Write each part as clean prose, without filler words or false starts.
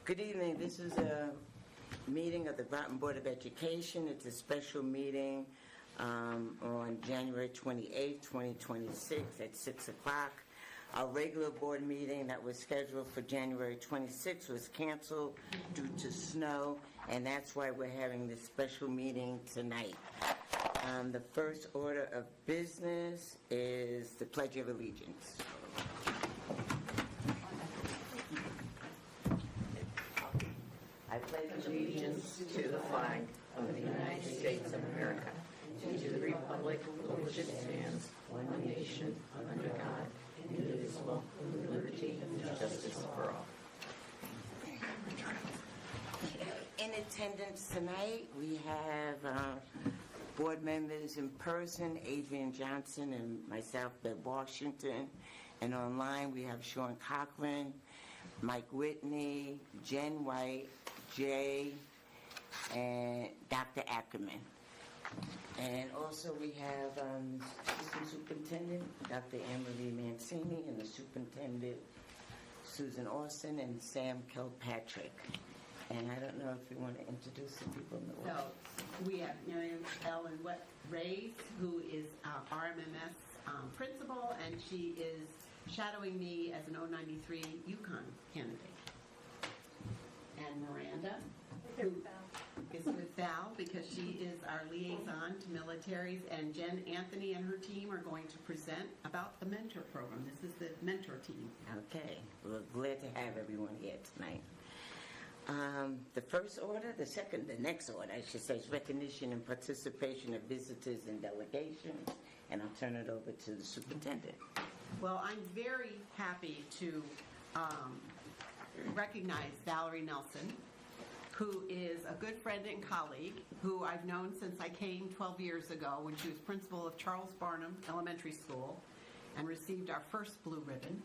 Good evening. This is a meeting of the Groton Board of Education. It's a special meeting on January 28, 2026 at 6 o'clock. Our regular board meeting that was scheduled for January 26 was canceled due to snow, and that's why we're having this special meeting tonight. The first order of business is the Pledge of Allegiance. I pledge allegiance to the flag of the United States of America and to the republic for which it stands, one nation, under God, indivisible, with liberty and justice for all. In attendance tonight, we have board members in person, Adrian Johnson and myself, Bev Washington, and online we have Sean Cochran, Mike Whitney, Jen White, Jay, and Dr. Ackerman. And also we have Assistant Superintendent Dr. Anne-Marie Mancini and the Superintendent Susan Austin and Sam Kilpatrick. And I don't know if you want to introduce the people in the room. So we have Miriam Ellen Reyes, who is RMMS principal, and she is shadowing me as an 093 UConn candidate. And Miranda, who is with Val because she is our liaison to militaries, and Jen Anthony and her team are going to present about the mentor program. This is the mentor team. Okay, we're glad to have everyone here tonight. The next order, I should say, is recognition and participation of visitors and delegations, and I'll turn it over to the superintendent. Well, I'm very happy to recognize Valerie Nelson, who is a good friend and colleague who I've known since I came 12 years ago when she was principal of Charles Barnum Elementary School and received our first blue ribbon,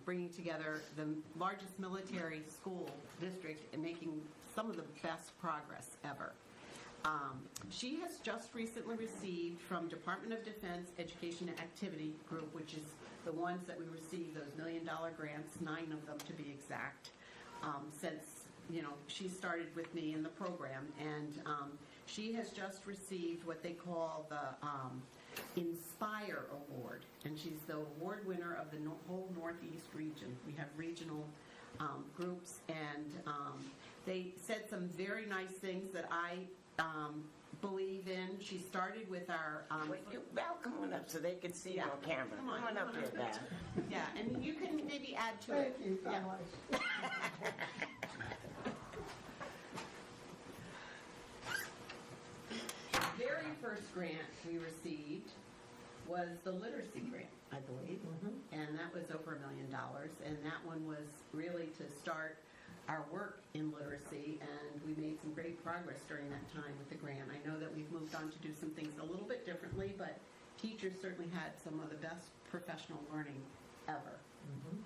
bringing together the largest military school district and making some of the best progress ever. She has just recently received from Department of Defense Education Activity Group, which is the ones that we receive, those $1 million grants, 9 of them to be exact, since she started with me in the program. And she has just received what they call the Inspire Award, and she's the award winner of the whole Northeast region. We have regional groups, and they said some very nice things that I believe in. She started with our... Val, come on up so they can see you on camera. Come on up here, Val. Yeah, and you can maybe add to it. Thank you so much. The very first grant we received was the literacy grant, I believe, and that was over $1 million, and that one was really to start our work in literacy, and we made some great progress during that time with the grant. I know that we've moved on to do some things a little bit differently, but teachers certainly had some of the best professional learning ever.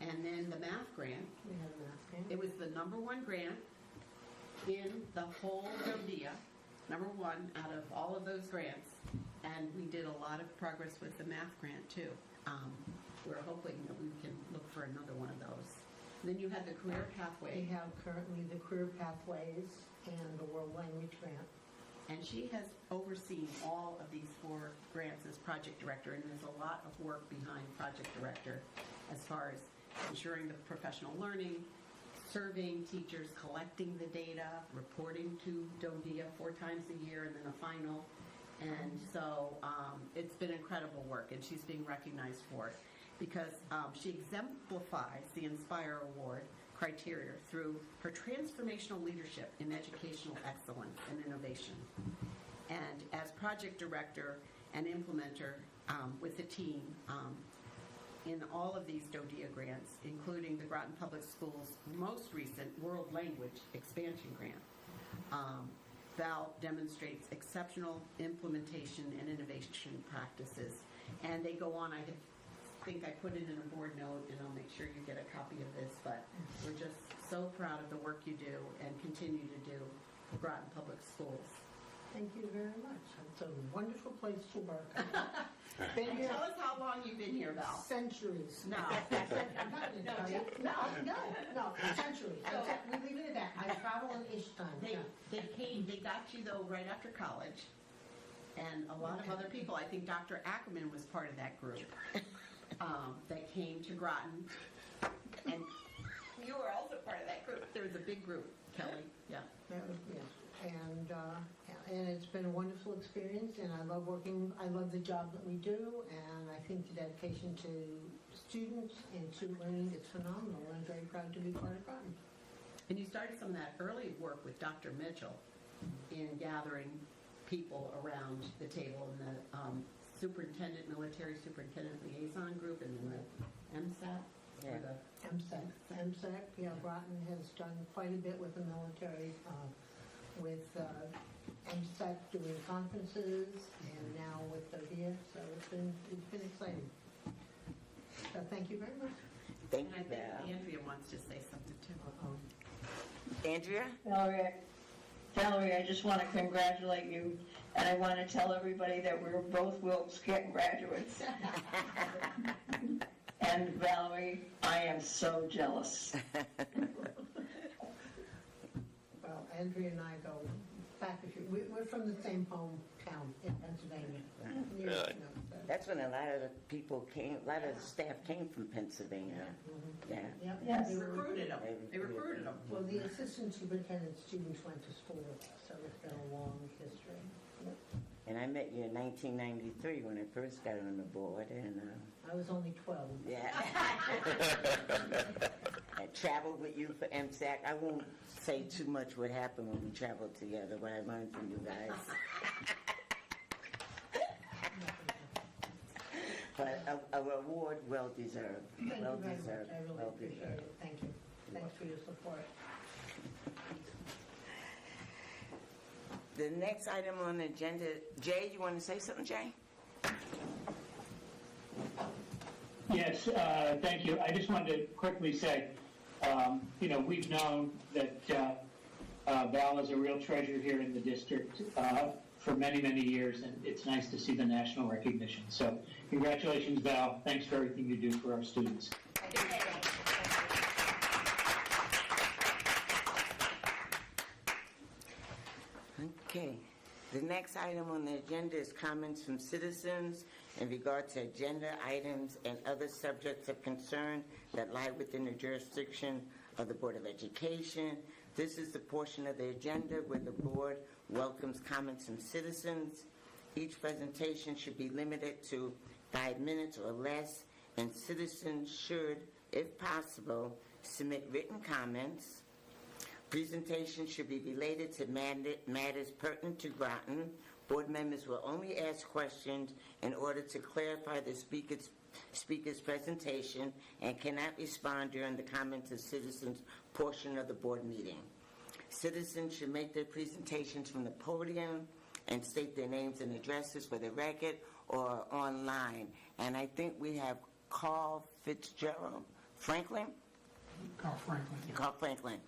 And then the math grant, We have a math grant. it was the #1 grant in the whole Dodia, #1 out of all of those grants, and we did a lot of progress with the math grant too. We're hoping that we can look for another one of those. Then you had the career pathway. We have currently the Career Pathways and the World Language Grant. And she has overseen all of these 4 grants as project director, and there's a lot of work behind project director as far as ensuring the professional learning, surveying teachers, collecting the data, reporting to DODIA 4 times a year, and then a final. And so it's been incredible work, and she's being recognized for it because she exemplifies the Inspire Award criteria through her transformational leadership in educational excellence and innovation. And as project director and implementer with the team in all of these DODIA grants, including the Groton Public Schools' most recent World Language Expansion Grant, Val demonstrates exceptional implementation and innovation practices. And they go on, I think I put it in a board note, and I'll make sure you get a copy of this, but we're just so proud of the work you do and continue to do for Groton Public Schools. Thank you very much. It's a wonderful place to work. Been here Tell us how long you've been here, Val. centuries. No. No, centuries. We leave traveling each time. They got you though right after college, and a lot of other people. I think Dr. Ackerman was part of that group that came to Groton, and you were also part of that group. There was a big group, Kelly. Yeah. Yes, and it's been a wonderful experience, and I love the job that we do, and I think the dedication to students and to learning is phenomenal, and I'm very proud to be part of Groton. And you started some of that early work with Dr. Mitchell in gathering people around the table in the military superintendent liaison group, and then the MSAT. Yeah. MSAC, yeah, Groton has done quite a bit with the military, with MSAC doing conferences, and now with here, so it's been exciting. So thank you very much. Thank And I you, think Val. Andrea wants to say something too. Andrea? Valerie, I just want to congratulate you, and I want to tell everybody that we're both Wilkes graduates. And Valerie, I am so jealous. Well, Andrea and I go back we're from the same hometown in Pennsylvania. Really? That's when a lot of the people came, a lot of the staff came from Pennsylvania. Yeah. Yep. Yes. They recruited them. Well, the assistant superintendent students went to school with us, so it's been a long history. Yep. And I met you in 1993 when I first got on the board, and I was only 12. yeah. I traveled with you for MSAC. I won't say too much what happened when we traveled together, what I learned from you guys. But a reward well deserved. Thank you Well very deserved. much. I really Well appreciate deserved. it. Thank you. Thanks for your support. The next item on the agenda, Jay, you want to say something, Jay? Yes, thank you. I just wanted to quickly say, we've known that Val is a real treasure here in the district for many, many years, and it's nice to see the national recognition. So congratulations, Val. Thanks for everything you do for our students. Okay. The next item on the agenda is comments from citizens in regard to agenda items and other subjects of concern that lie within the jurisdiction of the Board of Education. This is the portion of the agenda where the board welcomes comments from citizens. Each presentation should be limited to 5 minutes or less, and citizens should, if possible, submit written comments. Presentations should be related to matters pertinent to Groton. Board members will only ask questions in order to clarify the speaker's presentation and cannot respond during the comments of citizens portion of the board meeting. Citizens should make their presentations from the podium and state their names and addresses for the record or online. And I think we have Carl Franklin. Carl Franklin.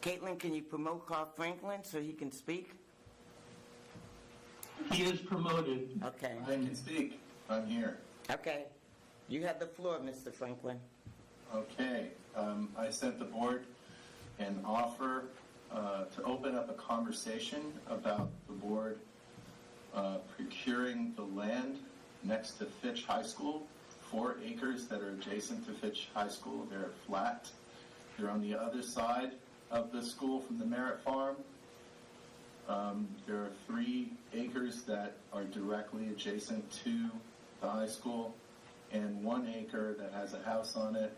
Caitlin, can you promote Carl Franklin so he can speak? He is promoted. Okay. I can speak. I'm here. Okay. You have the floor, Mr. Franklin. Okay. I sent the board an offer to open up a conversation about the board procuring the land next to Fitch High School, 4 acres that are adjacent to Fitch High School. They're flat. They're on the other side of the school from the Merritt Farm. There are 3 acres that are directly adjacent to the high school, and 1 acre that has a house on it.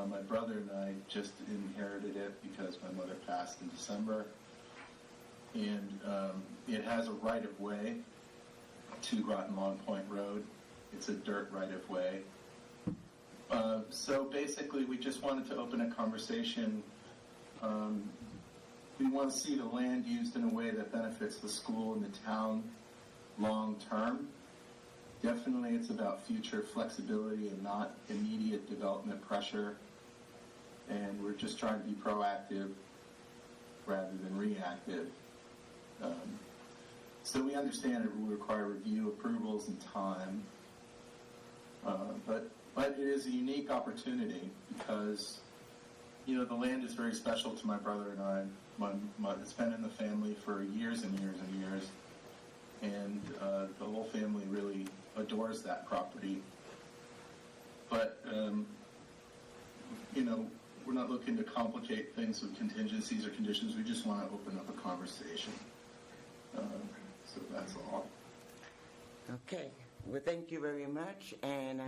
My brother and I just inherited it because my mother passed in December. And it has a right-of-way to Groton Long Point Road. It's a dirt right-of-way. So basically, we just wanted to open a conversation. We want to see the land used in a way that benefits the school and the town long term. Definitely it's about future flexibility and not immediate development pressure. And we're just trying to be proactive rather than reactive. So we understand it will require review, approvals, and time. But But it is a unique opportunity because, you know, the land is very special to my brother and I. It's been in the family for years and years and years. And the whole family really adores that property. But, you know, we're not looking to complicate things with contingencies or conditions. We just want to open up a conversation. So that's all. Okay, well, thank you very much, and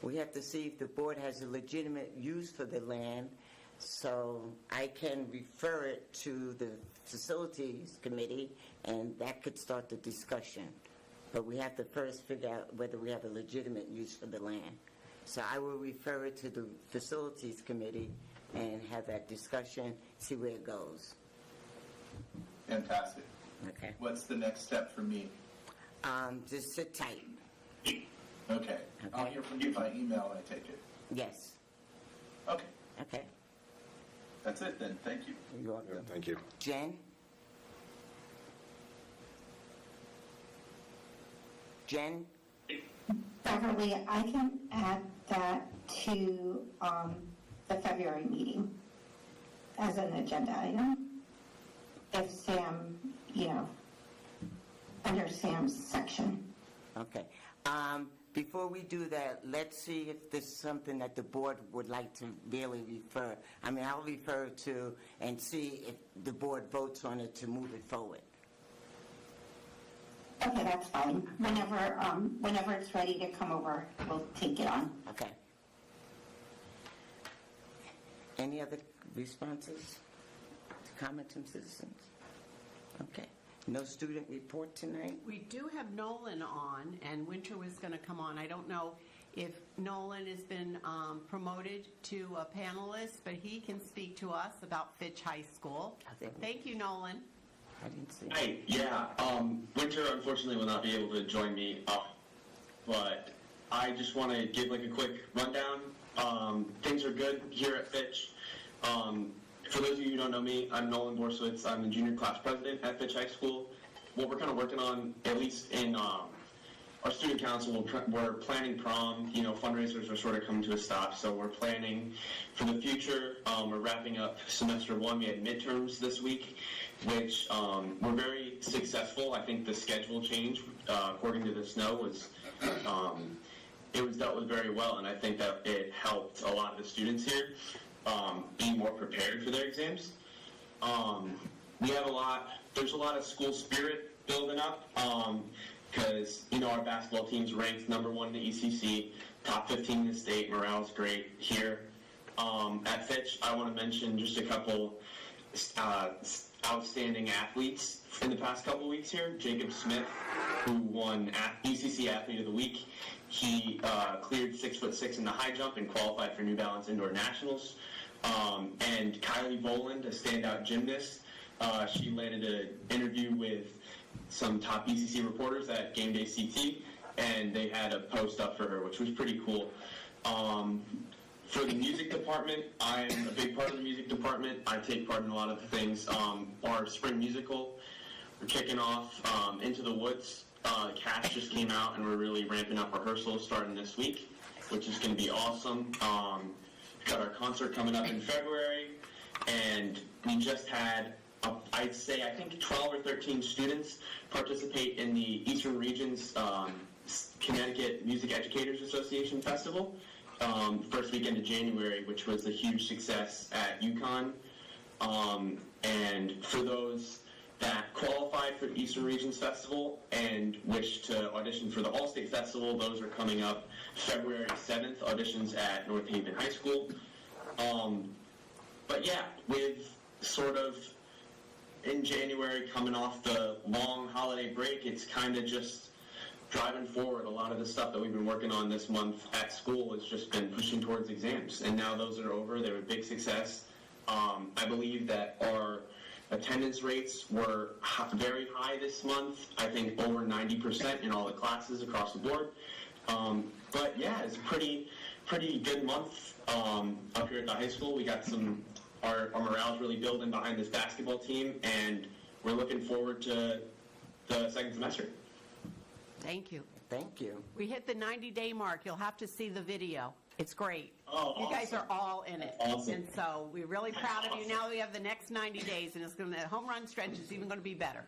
we have to see if the board has a legitimate use for the land, so I can refer it to the facilities committee, and that could start the discussion. But we have to first figure out whether we have a legitimate use for the land. So I will refer it to the facilities committee and have that discussion, see where it goes. Fantastic. Okay. What's the next step for me? Just sit tight. Okay. I'll hear from you by email, I take it. Yes. Okay. Okay. That's it then. Thank you. You're welcome. Yeah, thank you. Jen? Jen? Beverly, I can add that to the February meeting as an agenda item. If Sam, under Sam's section. Okay. Before we do that, let's see if this is something that the board would like to really refer. I mean, I'll refer to and see if the board votes on it to move it forward. Okay, that's fine. Whenever it's ready to come over, we'll take it on. Okay. Any other responses to comments from citizens? Okay. No student report tonight? We do have Nolan on, and Winter was going to come on. I don't know if Nolan has been promoted to a panelist, but he can speak to us about Fitch High School. Thank you, Nolan. I didn't see. Hi, yeah. Winter unfortunately will not be able to join me, but I just want to give like a quick rundown. Things are good here at Fitch. For those of you who don't know me, I'm Nolan Borsowitz. I'm the junior class president at Fitch High School. What we're kind of working on, at least in our student council, we're planning prom. Fundraisers are sort of coming to a stop, so we're planning for the future. We're wrapping up semester one. We had midterms this week, which were very successful. I think the schedule change, according to the snow, was it was dealt with very well, and I think that it helped a lot of the students here be more prepared for their exams. There's a lot of school spirit building up, because our basketball team's ranked number 1 in the ECC, top 15 in the state. Morale's great here. At Fitch, I want to mention just a couple outstanding athletes in the past couple weeks here. Jacob Smith, who won ECC Athlete of the Week. He cleared 6'6" in the high jump and qualified for New Balance Indoor Nationals. And Kylie Boland, a standout gymnast, she landed an interview with some top ECC reporters at Game Day CT, and they had a post up for her, which was pretty cool. For the music department, I'm a big part of the music department. I take part in a lot of the things. Our spring musical, we're kicking off Into the Woods. The cast just came out, and we're really ramping up rehearsals starting this week, which is going to be awesome. We've got our concert coming up in February, and we just had, I think 12 or 13 students participate in the Eastern Region's Connecticut Music Educators Association Festival, first weekend of January, which was a huge success at UConn. And for those that qualified for the Eastern Regions Festival and wish to audition for the All-State Festival, those are coming up February 7th, auditions at North Haven High School. But yeah, with sort of in January coming off the long holiday break, it's kind of just driving forward. A lot of the stuff that we've been working on this month at school has just been pushing towards exams, and now those are over. They were a big success. I believe that our attendance rates were very high this month. I think over 90% in all the classes across the board. But yeah, it's a pretty good month up here at the high school. We got our morale's really building behind this basketball team, and we're looking forward to the second semester. Thank you. Thank you. We hit the 90-day mark. You'll have to see the video. It's great. Oh, You guys awesome. are all in it. Awesome. And so we're really proud of you. Now we have the next 90 days, and the home run stretch is even going to be better.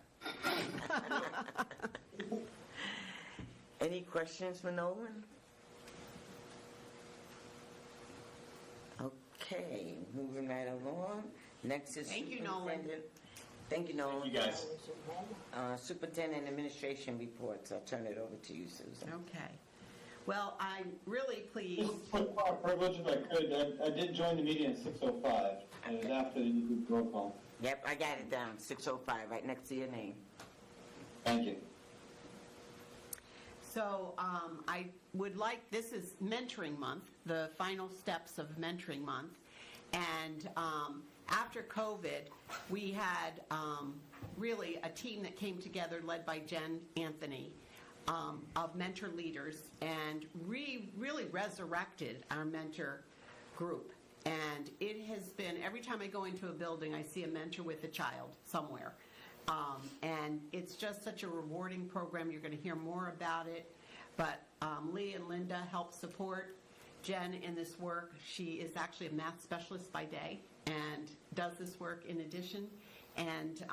Any questions for Nolan? Okay, moving right along. Next is Thank you, Nolan. Superintendent. Thank you, Nolan. You guys. Superintendent Administration reports. I'll turn it over to you, Susan. Okay. Well, I'm really pleased. Just quick privilege if I could. I did join the meeting at 6:05. It was after the roll call. Yep, I got it down. 6:05, right next to your name. Thank you. So I would like, this is mentoring month, the final steps of mentoring month. And after COVID, we had really a team that came together led by Jen Anthony of mentor leaders, and really resurrected our mentor group. And it has been, every time I go into a building, I see a mentor with a child somewhere. And it's just such a rewarding program. You're going to hear more about it. But Lee and Linda help support Jen in this work. She is actually a math specialist by day and does this work in addition. And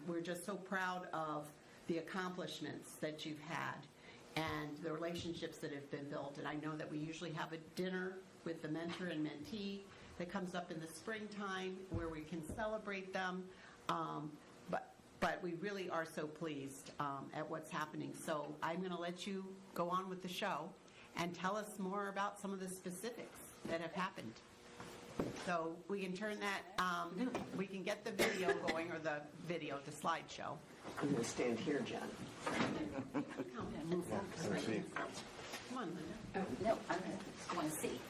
we're just so proud of the accomplishments that you've had and the relationships that have been built. And I know that we usually have a dinner with the mentor and mentee that comes up in the springtime where we can celebrate them. But we really are so pleased at what's happening. So I'm going to let you go on with the show and tell us more about some of the specifics that have happened. So we can turn that, we can get the video going, or the slideshow. I'm going to stand here, Jen. Come on, Linda. Oh, no, I want to see.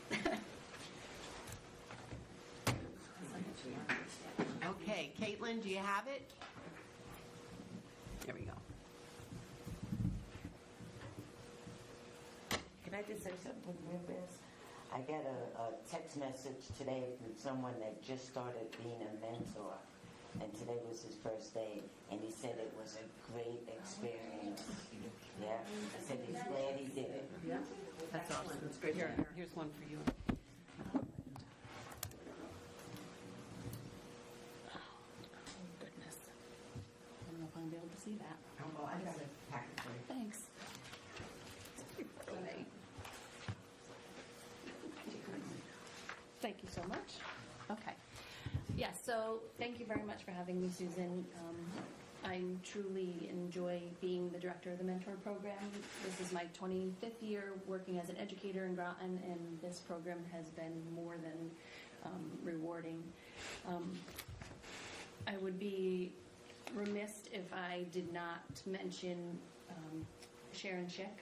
Okay, Caitlin, do you have it? There we go. Can I just say something real fast? I got a text message today from someone that just started being a mentor, and today was his first day, and he said it was a great experience. Yeah, I said he's glad he did it. That's awesome. That's great. Here's one for you. Goodness. I don't know if I'm going to be able to see that. Oh, well, I got a packet for you. Thanks. Okay. Thank you so much. Okay. Yeah, so thank you very much for having me, Susan. I truly enjoy being the director of the mentor program. This is my 25th year working as an educator in Groton, and this program has been more than rewarding. I would be remiss if I did not mention Sharon Schick,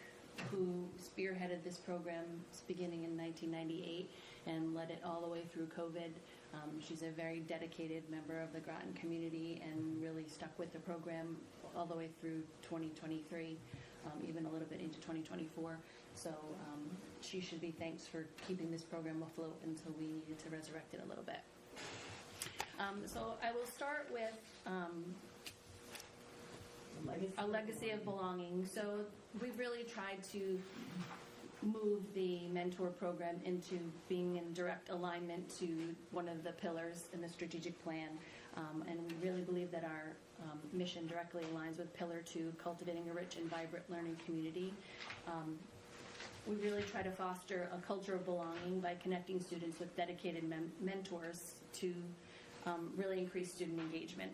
who spearheaded this program beginning in 1998 and led it all the way through COVID. She's a very dedicated member of the Groton community and really stuck with the program all the way through 2023, even a little bit into 2024. So she should be thanked for keeping this program afloat until we needed to resurrect it a little bit. So I will start with a legacy of belonging. So we've really tried to move the mentor program into being in direct alignment to one of the pillars in the strategic plan. And we really believe that our mission directly aligns with Pillar 2, cultivating a rich and vibrant learning community. We really try to foster a culture of belonging by connecting students with dedicated mentors to really increase student engagement.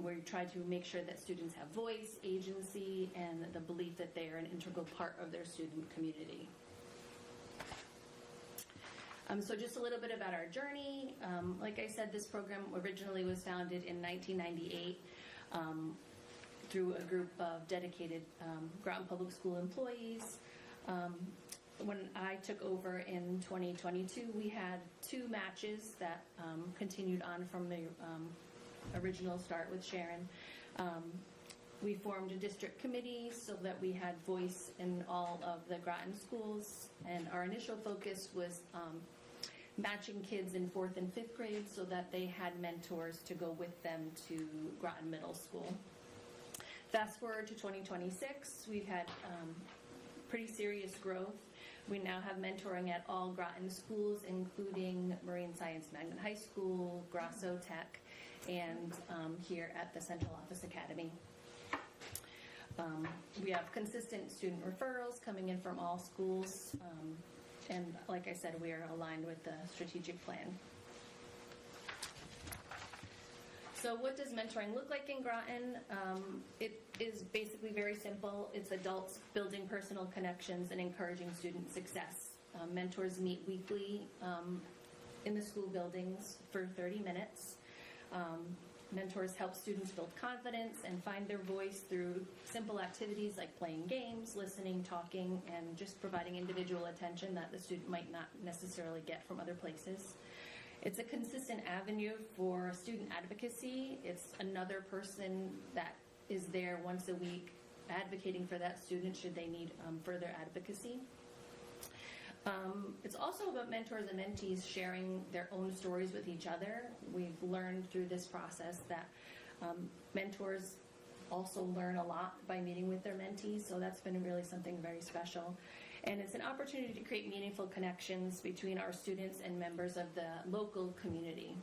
We try to make sure that students have voice, agency, and the belief that they are an integral part of their student community. So just a little bit about our journey. Like I said, this program originally was founded in 1998 through a group of dedicated Groton Public School employees. When I took over in 2022, we had 2 matches that continued on from the original start with Sharon. We formed a district committee so that we had voice in all of the Groton schools, and our initial focus was matching kids in 4th and 5th grade so that they had mentors to go with them to Groton Middle School. Fast forward to 2026, we've had pretty serious growth. We now have mentoring at all Groton schools, including Marine Science Magnet High School, Grosso Tech, and here at the Central Office Academy. We have consistent student referrals coming in from all schools, and like I said, we are aligned with the strategic plan. So what does mentoring look like in Groton? It is basically very simple. It's adults building personal connections and encouraging student success. Mentors meet weekly in the school buildings for 30 minutes. Mentors help students build confidence and find their voice through simple activities like playing games, listening, talking, and just providing individual attention that the student might not necessarily get from other places. It's a consistent avenue for student advocacy. It's another person that is there once a week advocating for that student should they need further advocacy. It's also about mentors and mentees sharing their own stories with each other. We've learned through this process that mentors also learn a lot by meeting with their mentees, so that's been really something very special. And it's an opportunity to create meaningful connections between our students and members of the local community.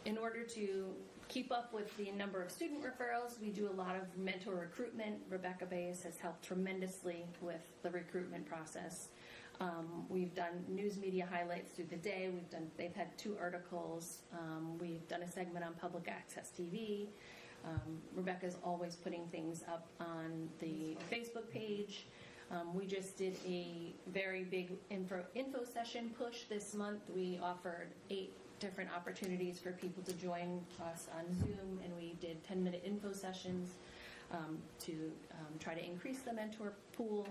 In order to keep up with the number of student referrals, we do a lot of mentor recruitment. Rebecca Bayes has helped tremendously with the recruitment process. We've done news media highlights through the day. They've had 2 articles. We've done a segment on public access TV. Rebecca's always putting things up on the Facebook page. We just did a very big info session push this month. We offered 8 different opportunities for people to join us on Zoom, and we did 10-minute info sessions to try to increase the mentor pool.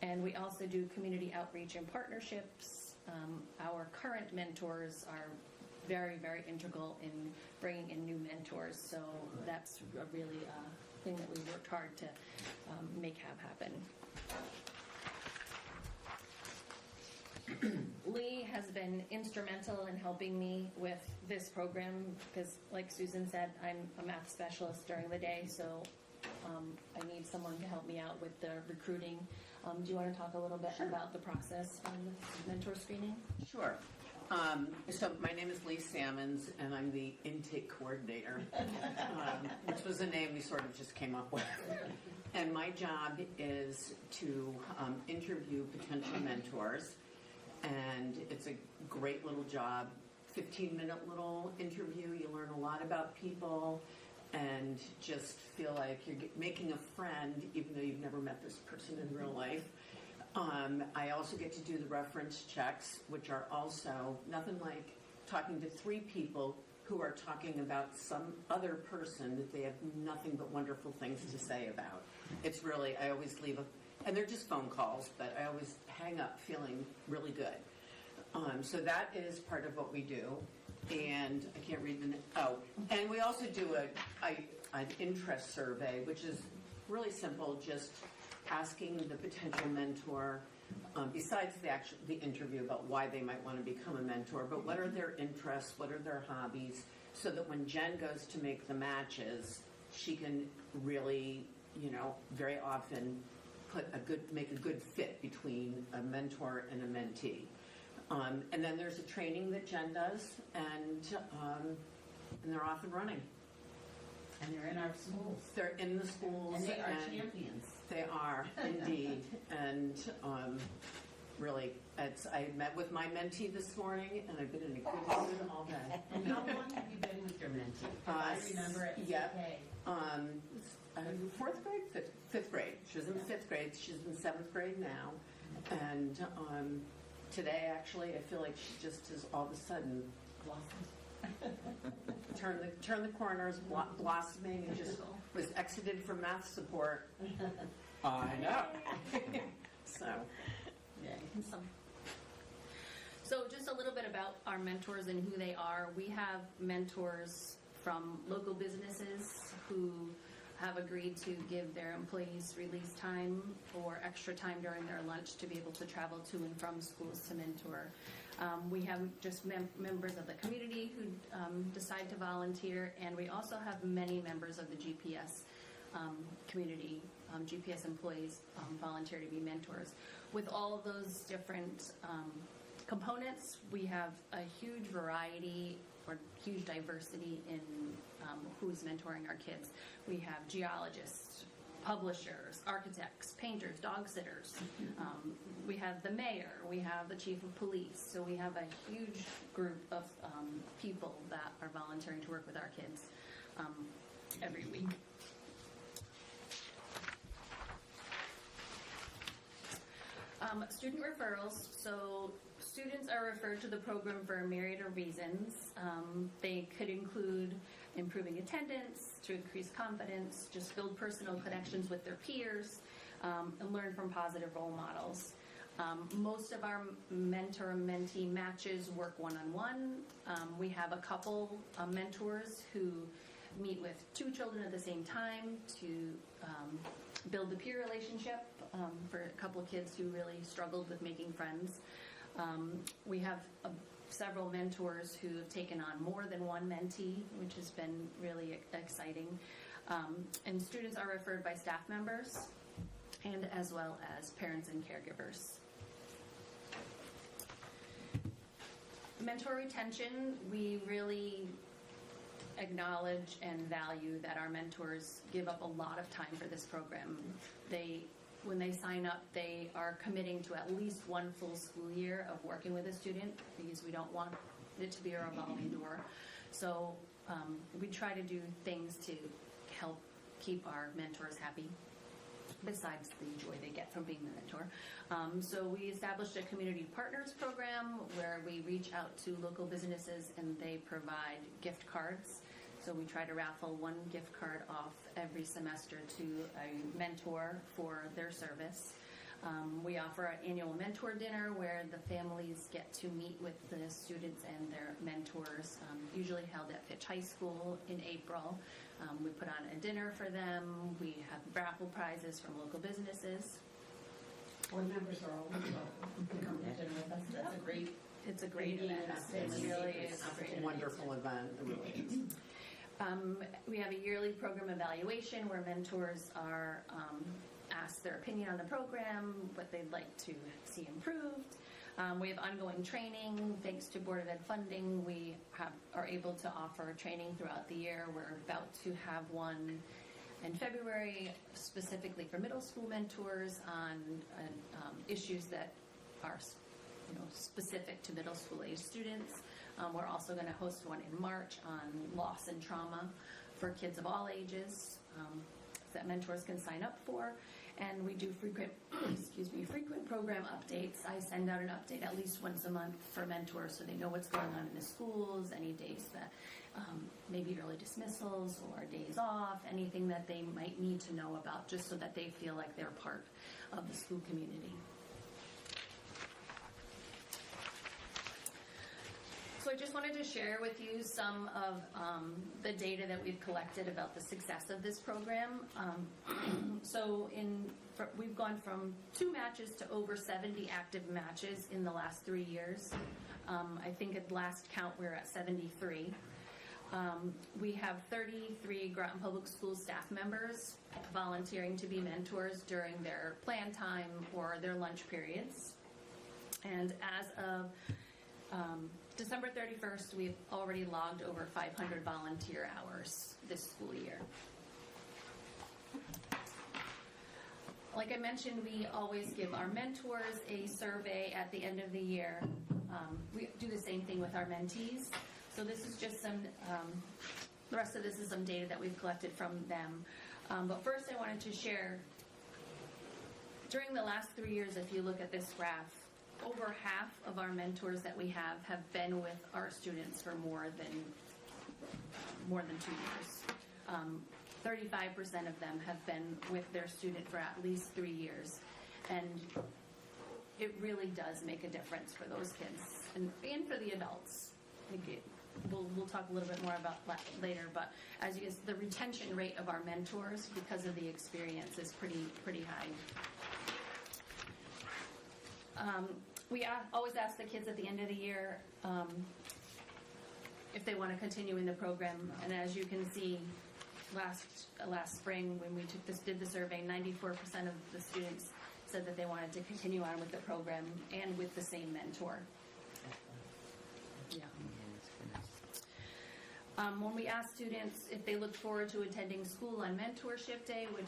And we also do community outreach and partnerships. Our current mentors are very, very integral in bringing in new mentors, so that's a really thing that we worked hard to make happen. Lee has been instrumental in helping me with this program because, like Susan said, I'm a math specialist during the day, so I need someone to help me out with the recruiting. Do you want to talk a little bit about the process on the mentor screening? Sure. So my name is Lee Salmons, and I'm the intake coordinator, which was a name we sort of just came up with. And my job is to interview potential mentors, and it's a great little job. 15-minute little interview. You learn a lot about people and just feel like you're making a friend, even though you've never met this person in real life. I also get to do the reference checks, which are also nothing like talking to 3 people who are talking about some other person that they have nothing but wonderful things to say about. It's really, I always leave and they're just phone calls, but I always hang up feeling really good. So that is part of what we do. And I can't read and we also do an interest survey, which is really simple, just asking the potential mentor, besides the interview about why they might want to become a mentor, but what are their interests, what are their hobbies, so that when Jen goes to make the matches, she can really, very often make a good fit between a mentor and a mentee. And then there's a training that Jen does, and they're off and running. And they're in our schools. They're in the schools. And they are champions. They are, indeed. And really, I met with my mentee this morning, and I've been in a good mood all day. And how long have you been with your mentee? I remember at TK. 4th grade, 5th grade. She was in 5th grade. She's in 7th grade now. And today, actually, I feel like she just is all of a sudden turn the corners, blossoming, and just was exited from math support. I know. So, So just a little bit about our mentors and who they are. We have mentors from local businesses who have agreed to give their employees release time or extra time during their lunch to be able to travel to and from schools to mentor. We have just members of the community who decide to volunteer, and we also have many members of the GPS community GPS employees volunteer to be mentors. With all of those different components, we have a huge variety or huge diversity in who's mentoring our kids. We have geologists, publishers, architects, painters, dog sitters. We have the mayor, we have the chief of police. So we have a huge group of people that are volunteering to work with our kids every week. Student referrals. So students are referred to the program for a myriad of reasons. They could include improving attendance, to increase confidence, just build personal connections with their peers, and learn from positive role models. Most of our mentor-mentee matches work one-on-one. We have a couple mentors who meet with two children at the same time to build the peer relationship for a couple of kids who really struggled with making friends. We have several mentors who have taken on more than one mentee, which has been really exciting. And students are referred by staff members and as well as parents and caregivers. Mentor retention, we really acknowledge and value that our mentors give up a lot of time for this program. When they sign up, they are committing to at least one full school year of working with a student because we don't want it to be a revolving door. So we try to do things to help keep our mentors happy, besides the joy they get from being the mentor. So we established a community partners program where we reach out to local businesses and they provide gift cards. So we try to raffle one gift card off every semester to a mentor for their service. We offer an annual mentor dinner where the families get to meet with the students and their mentors, usually held at Fitch High School in April. We put on a dinner for them. We have raffle prizes from local businesses. Board members are always welcome to come to dinner with us. That's a great. It's a great event. It really is a great event. Wonderful event. It really is. We have a yearly program evaluation where mentors are asked their opinion on the program, what they'd like to see improved. We have ongoing training. Thanks to Board of Ed funding, we are able to offer training throughout the year. We're about to have one in February, specifically for middle school mentors on issues that are specific to middle school age students. We're also going to host one in March on loss and trauma for kids of all ages that mentors can sign up for. And we do frequent program updates. I send out an update at least once a month for mentors so they know what's going on in the schools, any days that maybe early dismissals or days off, anything that they might need to know about, just so that they feel like they're part of the school community. So I just wanted to share with you some of the data that we've collected about the success of this program. We've gone from 2 matches to over 70 active matches in the last 3 years. I think at last count we're at 73. We have 33 Groton Public Schools staff members volunteering to be mentors during their plan time or their lunch periods. And as of December 31st, we've already logged over 500 volunteer hours this school year. Like I mentioned, we always give our mentors a survey at the end of the year. We do the same thing with our mentees. So this is just some, the rest of this is some data that we've collected from them. But first I wanted to share, during the last 3 years, if you look at this graph, over half of our mentors that we have been with our students for more than 2 years. 35% of them have been with their student for at least 3 years. And it really does make a difference for those kids and for the adults. We'll talk a little bit more about that later, but as you guys, the retention rate of our mentors because of the experience is pretty high. We always ask the kids at the end of the year if they want to continue in the program, and as you can see, last spring when we did the survey, 94% of the students said that they wanted to continue on with the program and with the same mentor. Yeah. When we ask students if they look forward to attending school on mentorship day, which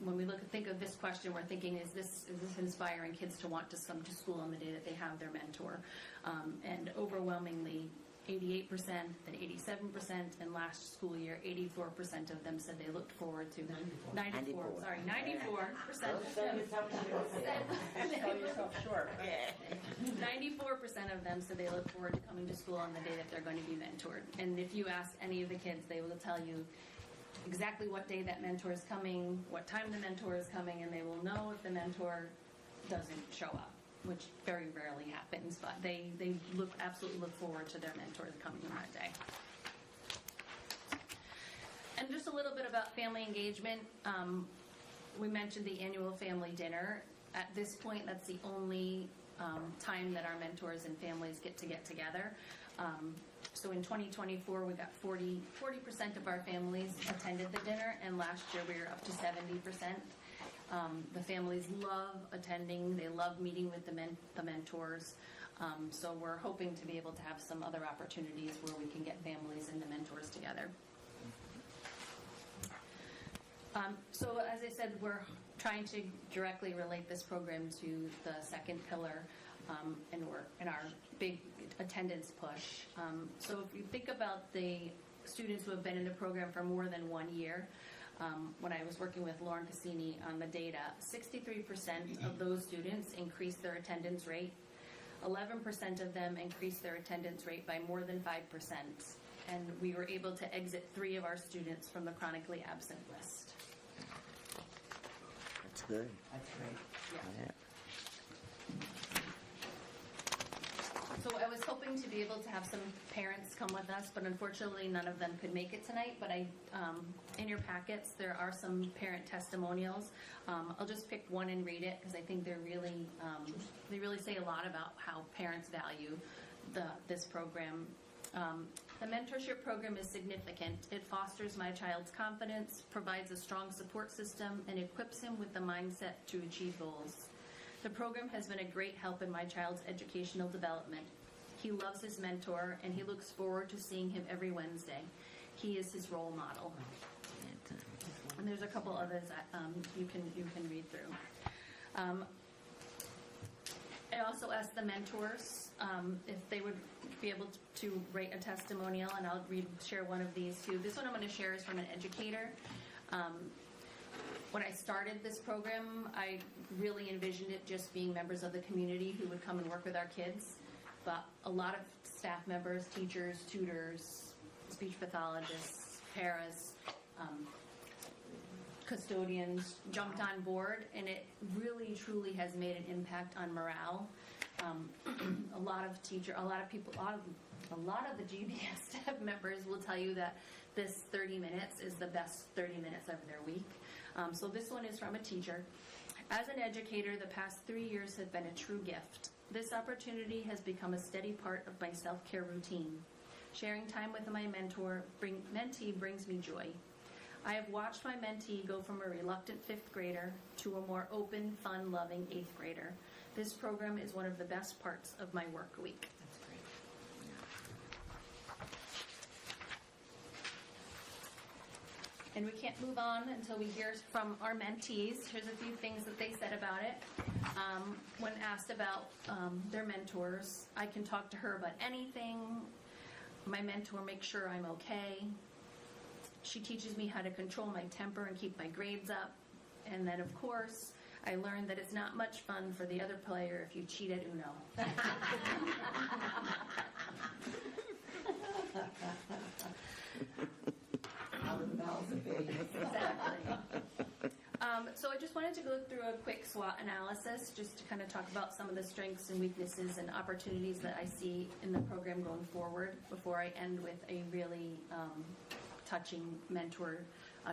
when we think of this question, we're thinking, is this inspiring kids to want to come to school on the day that they have their mentor? And overwhelmingly, 88%, then 87%, and last school year, 84% of them said they looked forward to 94. Sorry, 94% of them. Sell yourself short. 94% of them said they look forward to coming to school on the day that they're going to be mentored. And if you ask any of the kids, they will tell you exactly what day that mentor is coming, what time the mentor is coming, and they will know if the mentor doesn't show up, which very rarely happens, but they absolutely look forward to their mentor coming on that day. And just a little bit about family engagement. We mentioned the annual family dinner. At this point, that's the only time that our mentors and families get together. So in 2024, we got 40% of our families attended the dinner, and last year we were up to 70%. The families love attending. They love meeting with the mentors. So we're hoping to be able to have some other opportunities where we can get families and the mentors together. So as I said, we're trying to directly relate this program to the second pillar, and we're in our big attendance push. So if you think about the students who have been in the program for more than 1 year, when I was working with Lauren Cassini on the data, 63% of those students increased their attendance rate. 11% of them increased their attendance rate by more than 5%. And we were able to exit 3 of our students from the chronically absent list. That's good. That's great. Yeah. Yeah. So I was hoping to be able to have some parents come with us, but unfortunately none of them could make it tonight. But in your packets, there are some parent testimonials. I'll just pick one and read it because I think they really say a lot about how parents value this program. The mentorship program is significant. It fosters my child's confidence, provides a strong support system, and equips him with the mindset to achieve goals. The program has been a great help in my child's educational development. He loves his mentor, and he looks forward to seeing him every Wednesday. He is his role model. And there's a couple others that you can read through. I also asked the mentors if they would be able to write a testimonial, and I'll share one of these too. This one I'm going to share is from an educator. When I started this program, I really envisioned it just being members of the community who would come and work with our kids. But a lot of staff members, teachers, tutors, speech pathologists, paras, custodians jumped on board, and it really, truly has made an impact on morale. A lot of the GBS staff members will tell you that this 30 minutes is the best 30 minutes of their week. So this one is from a teacher. As an educator, the past 3 years have been a true gift. This opportunity has become a steady part of my self-care routine. Sharing time with my mentee brings me joy. I have watched my mentee go from a reluctant 5th grader to a more open, fun-loving 8th grader. This program is one of the best parts of my work week. That's great. And we can't move on until we hear from our mentees. Here's a few things that they said about it. When asked about their mentors, I can talk to her about anything. My mentor makes sure I'm okay. She teaches me how to control my temper and keep my grades up. And then, of course, I learned that it's not much fun for the other player if you cheat at Uno. Exactly. So I just wanted to go through a quick SWOT analysis just to kind of talk about some of the strengths and weaknesses and opportunities that I see in the program going forward before I end with a really touching mentor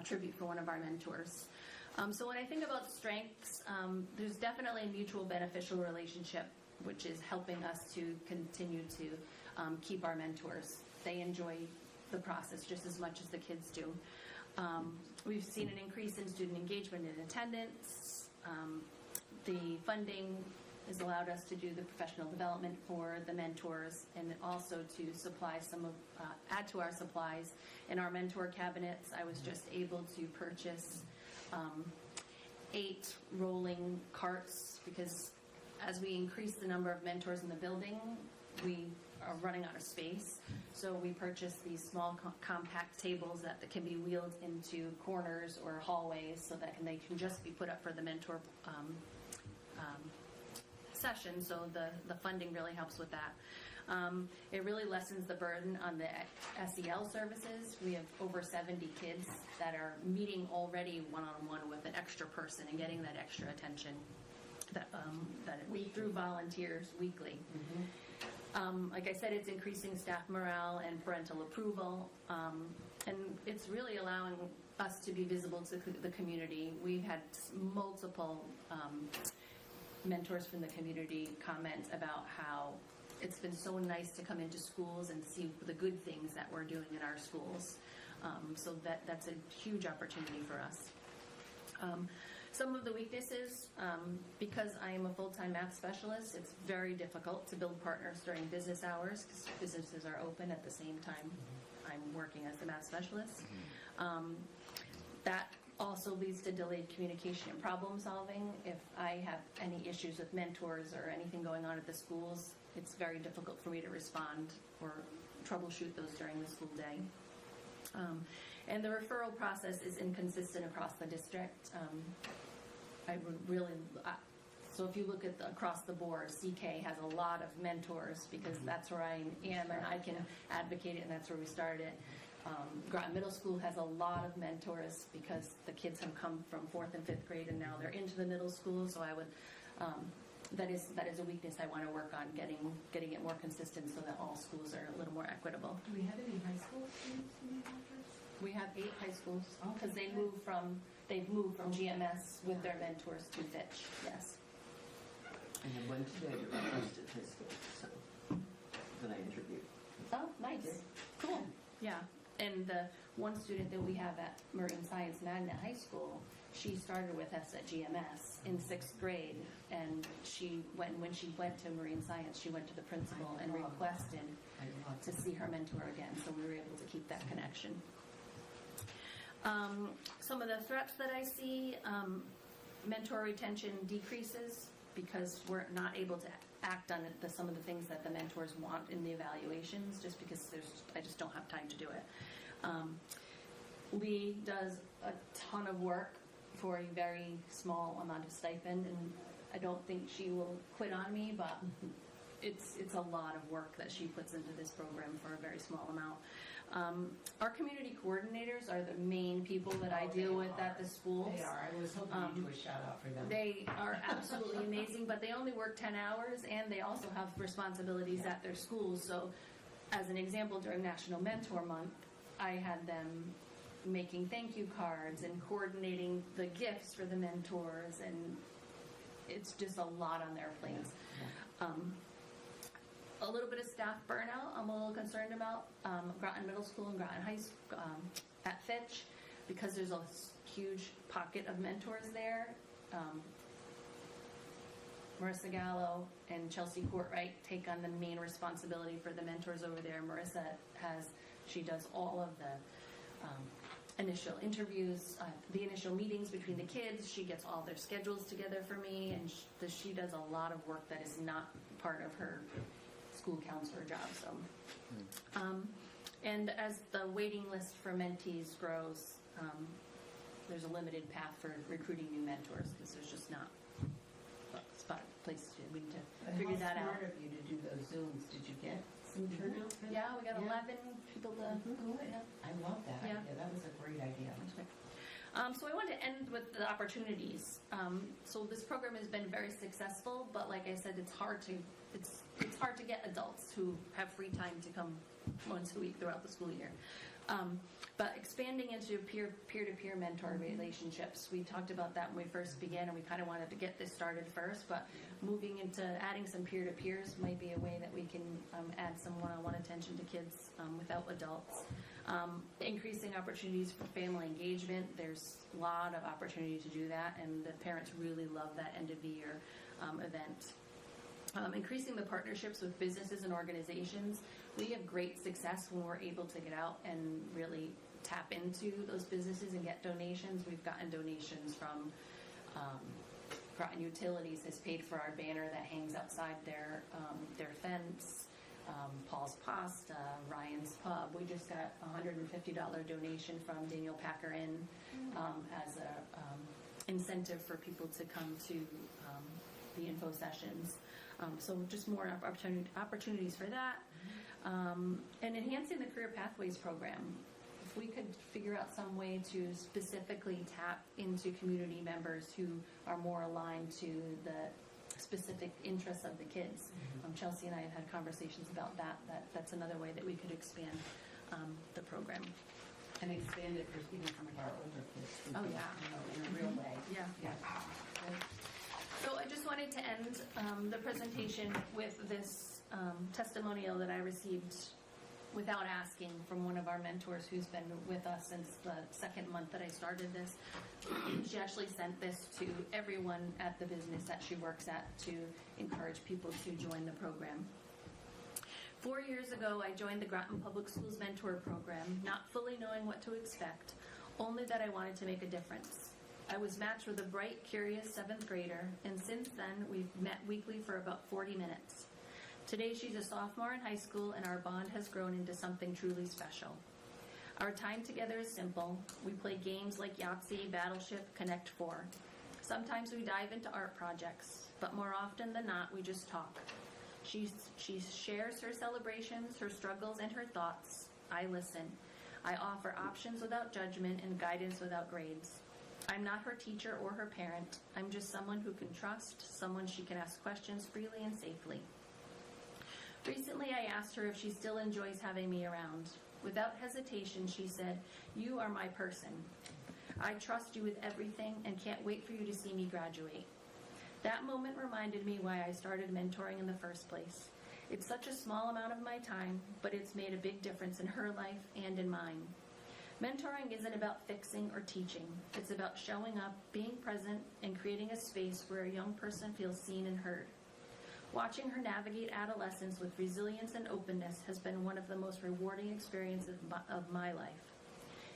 tribute for one of our mentors. So when I think about strengths, there's definitely a mutual beneficial relationship, which is helping us to continue to keep our mentors. They enjoy the process just as much as the kids do. We've seen an increase in student engagement and attendance. The funding has allowed us to do the professional development for the mentors, and also to supply add to our supplies. In our mentor cabinets, I was just able to purchase 8 rolling carts, because as we increase the number of mentors in the building, we are running out of space. So we purchased these small compact tables that can be wheeled into corners or hallways, so that they can just be put up for the mentor session. So the funding really helps with that. It really lessens the burden on the SEL services. We have over 70 kids that are meeting already one-on-one with an extra person and getting that extra attention through volunteers weekly. Like I said, it's increasing staff morale and parental approval, and it's really allowing us to be visible to the community. We've had multiple mentors from the community comment about how it's been so nice to come into schools and see the good things that we're doing in our schools. So that's a huge opportunity for us. Some of the weaknesses, because I am a full-time math specialist, it's very difficult to build partners during business hours, because businesses are open at the same time I'm working as the math specialist. That also leads to delayed communication and problem solving. If I have any issues with mentors or anything going on at the schools, it's very difficult for me to respond or troubleshoot those during the school day. And the referral process is inconsistent across the district. So if you look at across the board, CK has a lot of mentors, because that's where I am and I can advocate it, and that's where we started. Groton Middle School has a lot of mentors, because the kids have come from 4th and 5th grade and now they're into the middle school. So I would, that is a weakness I want to work on, getting it more consistent so that all schools are a little more equitable. Do we have any high school students in the office? We have 8 high schools, because they've moved from GMS with their mentors to Fitch. Yes. And then one today that referenced at high school, so, that I interviewed. Oh, nice. Cool. Yeah. And the one student that we have at Marine Science Magnet High School, she started with us at GMS in 6th grade, and when she went to Marine Science, she went to the principal and requested to see her mentor again, so we were able to keep that connection. Some of the threats that I see, mentor retention decreases, because we're not able to act on some of the things that the mentors want in the evaluations, just because I just don't have time to do it. Lee does a ton of work for a very small amount of stipend, and I don't think she will quit on me, but it's a lot of work that she puts into this program for a very small amount. Our community coordinators are the main people that I deal with at the schools. They are. I was hoping you'd do a shout out for them. They are absolutely amazing, but they only work 10 hours, and they also have responsibilities at their schools. So, as an example, during National Mentor Month, I had them making thank you cards and coordinating the gifts for the mentors, and it's just a lot on their plates. A little bit of staff burnout I'm a little concerned about. Groton Middle School and Groton High School at Fitch, because there's a huge pocket of mentors there. Marissa Gallo and Chelsea Courtwright take on the main responsibility for the mentors over there. Marissa she does all of the initial interviews, the initial meetings between the kids. She gets all their schedules together for me, and she does a lot of work that is not part of her school counselor job. So, and as the waiting list for mentees grows, there's a limited path for recruiting new mentors, because there's just not a place to, we need to figure that out. How smart of you to do those Zooms. Did you get some turnout for that? Yeah, we got 11 people to. Yeah. I love that Yeah. idea. That was a great idea. So I want to end with the opportunities. So this program has been very successful, but like I said, it's hard to get adults who have free time to come once a week throughout the school year. But expanding into peer-to-peer mentor relationships, we talked about that when we first began, and we kind of wanted to get this started first, but moving into adding some peer-to-peers might be a way that we can add some one-on-one attention to kids without adults. Increasing opportunities for family engagement. There's a lot of opportunity to do that, and the parents really love that end of the year event. Increasing the partnerships with businesses and organizations. We have great success when we're able to get out and really tap into those businesses and get donations. We've gotten donations from Groton Utilities has paid for our banner that hangs outside their fence. Paul's Pasta, Ryan's Pub. We just got a $150 donation from Daniel Packer Inn as a incentive for people to come to the info sessions. So just more opportunities for that. And enhancing the Career Pathways program. If we could figure out some way to specifically tap into community members who are more aligned to the specific interests of the kids. Chelsea and I have had conversations about that's another way that we could expand the program. And expand it even from our older kids. Oh, yeah. In a real way. Yeah. So I just wanted to end the presentation with this testimonial that I received without asking from one of our mentors who's been with us since the second month that I started this. She actually sent this to everyone at the business that she works at to encourage people to join the program. 4 years ago, I joined the Groton Public Schools Mentor Program, not fully knowing what to expect, only that I wanted to make a difference. I was matched with a bright, curious 7th grader, and since then, we've met weekly for about 40 minutes. Today, she's a sophomore in high school, and our bond has grown into something truly special. Our time together is simple. We play games like Yahtzee, Battleship, Connect 4. Sometimes we dive into art projects, but more often than not, we just talk. She shares her celebrations, her struggles, and her thoughts. I listen. I offer options without judgment and guidance without grades. I'm not her teacher or her parent. I'm just someone who can trust, someone she can ask questions freely and safely. Recently, I asked her if she still enjoys having me around. Without hesitation, she said, "You are my person. I trust you with everything and can't wait for you to see me graduate." That moment reminded me why I started mentoring in the first place. It's such a small amount of my time, but it's made a big difference in her life and in mine. Mentoring isn't about fixing or teaching. It's about showing up, being present, and creating a space where a young person feels seen and heard. Watching her navigate adolescence with resilience and openness has been one of the most rewarding experiences of my life.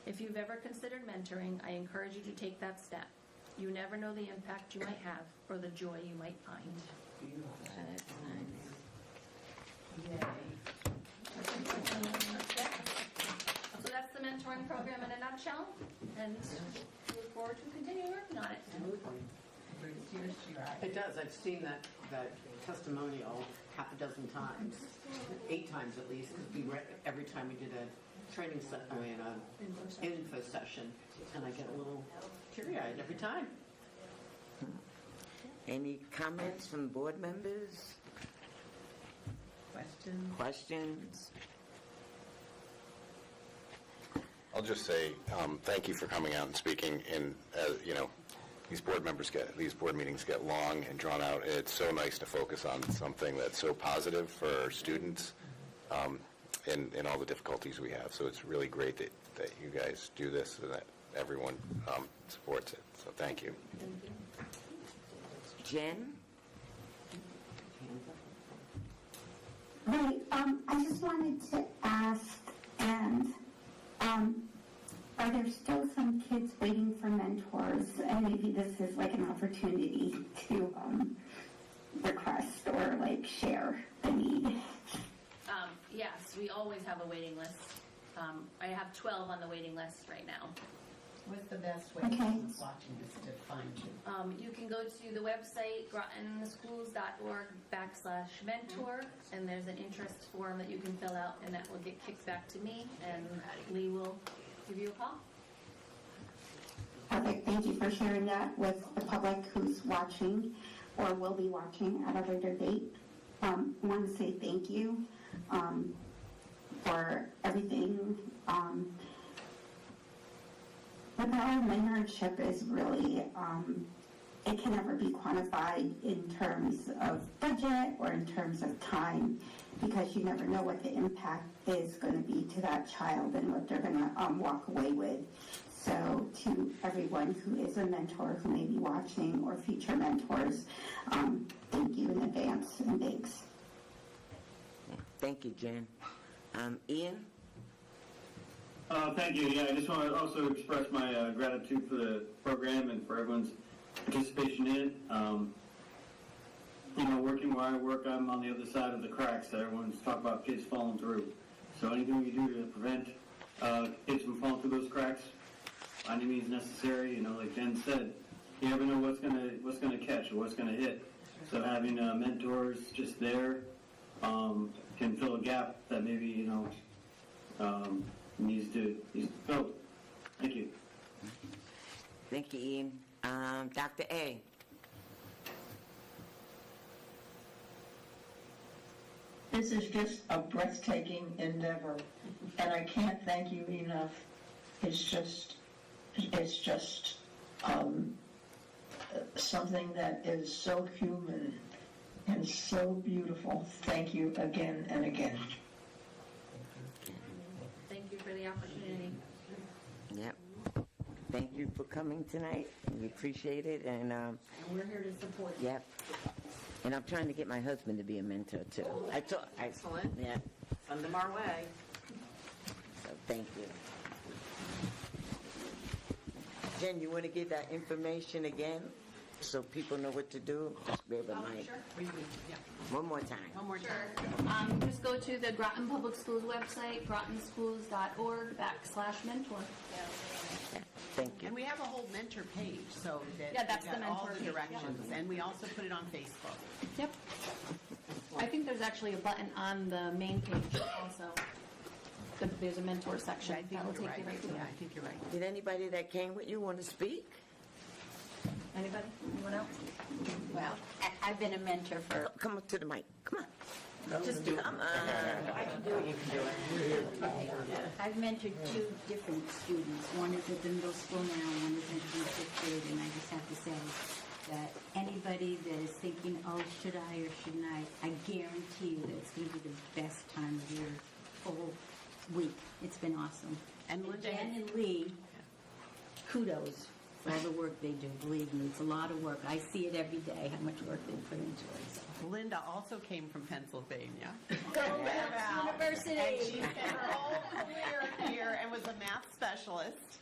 If you've ever considered mentoring, I encourage you to take that step. You never know the impact you might have or the joy you might find. So that's the mentoring program in a nutshell, and we look forward to continuing working on it. It does. I've seen that testimonial half a dozen times, 8 times at least, because we read every time we did a training info session, and I get a little teary-eyed every time. Any comments from board members? Questions? I'll just say thank you for coming out and speaking. And these board meetings get long and drawn out. It's so nice to focus on something that's so positive for our students in all the difficulties we have. So it's really great that you guys do this and that everyone supports it. So thank you. Jen? Right. I just wanted to ask, and are there still some kids waiting for mentors? And maybe this is like an opportunity to request or like share the need. Yes, we always have a waiting list. I have 12 on the waiting list right now. What's the best way for someone watching this to find you? You can go to the website, grotonschools.org/mentor, and there's an interest form that you can fill out, and that will get kicked back to me, and Lee will give you a call. Perfect. Thank you for sharing that with the public who's watching or will be watching at a later date. I want to say thank you for everything. The power of mentorship is really, it can never be quantified in terms of budget or in terms of time. because you never know what the impact is going to be to that child and what they're going to walk away with. So to everyone who is a mentor, who may be watching, or future mentors, thank you in advance and thanks. Thank you, Jen. Ian? Thank you. Yeah, I just want to also express my gratitude for the program and for everyone's participation in it. Working where I work, I'm on the other side of the cracks that everyone's talking about kids falling through. So anything we do to prevent kids from falling through those cracks, by any means necessary. Like Jen said, you never know what's gonna catch or what's gonna hit. So having mentors just there can fill a gap that maybe needs to be filled. Thank you. Thank you, Ian. Dr. A? This is just a breathtaking endeavor, and I can't thank you enough. It's just something that is so human and so beautiful. Thank you again and again. Thank you for the opportunity. Yep. Thank you for coming tonight. We appreciate it. And we're here to support you. yep. And I'm trying to get my husband to be a mentor, too. Excellent. Yeah. Send them our way. So thank you. Jen, you want to give that information again so people know what to do? Just grab a mic. Sure. Yeah. One more time. One more time. Just go to the Groton Public Schools website, grotonschools.org/mentor. Thank you. And we have a whole mentor page, so that Yeah, that's we got the all mentor the page, directions, and we also put it on Facebook. Yep. I think there's actually a button on the main page also. There's a mentor section. I think that will you're take you right. right to Yeah, it. I think you're right. Did anybody that came with you want to speak? Anybody? Anyone else? Well, I've been a mentor for, Come up to the mic. Come on. just do it. Come on. I can do it, you can do it. I've mentored two different students. One is at the middle school now, one is in fifth grade, and I just have to say that anybody that is thinking, oh, should I or shouldn't I guarantee you that it's going to be the best time of your whole week. It's been awesome. And Linda, Jen and Lee, kudos for all the work they do. Believe me, it's a lot of work. I see it every day, how much work they put into it. So. Linda also came from Pennsylvania. University. And she spent her whole career here and was a math specialist,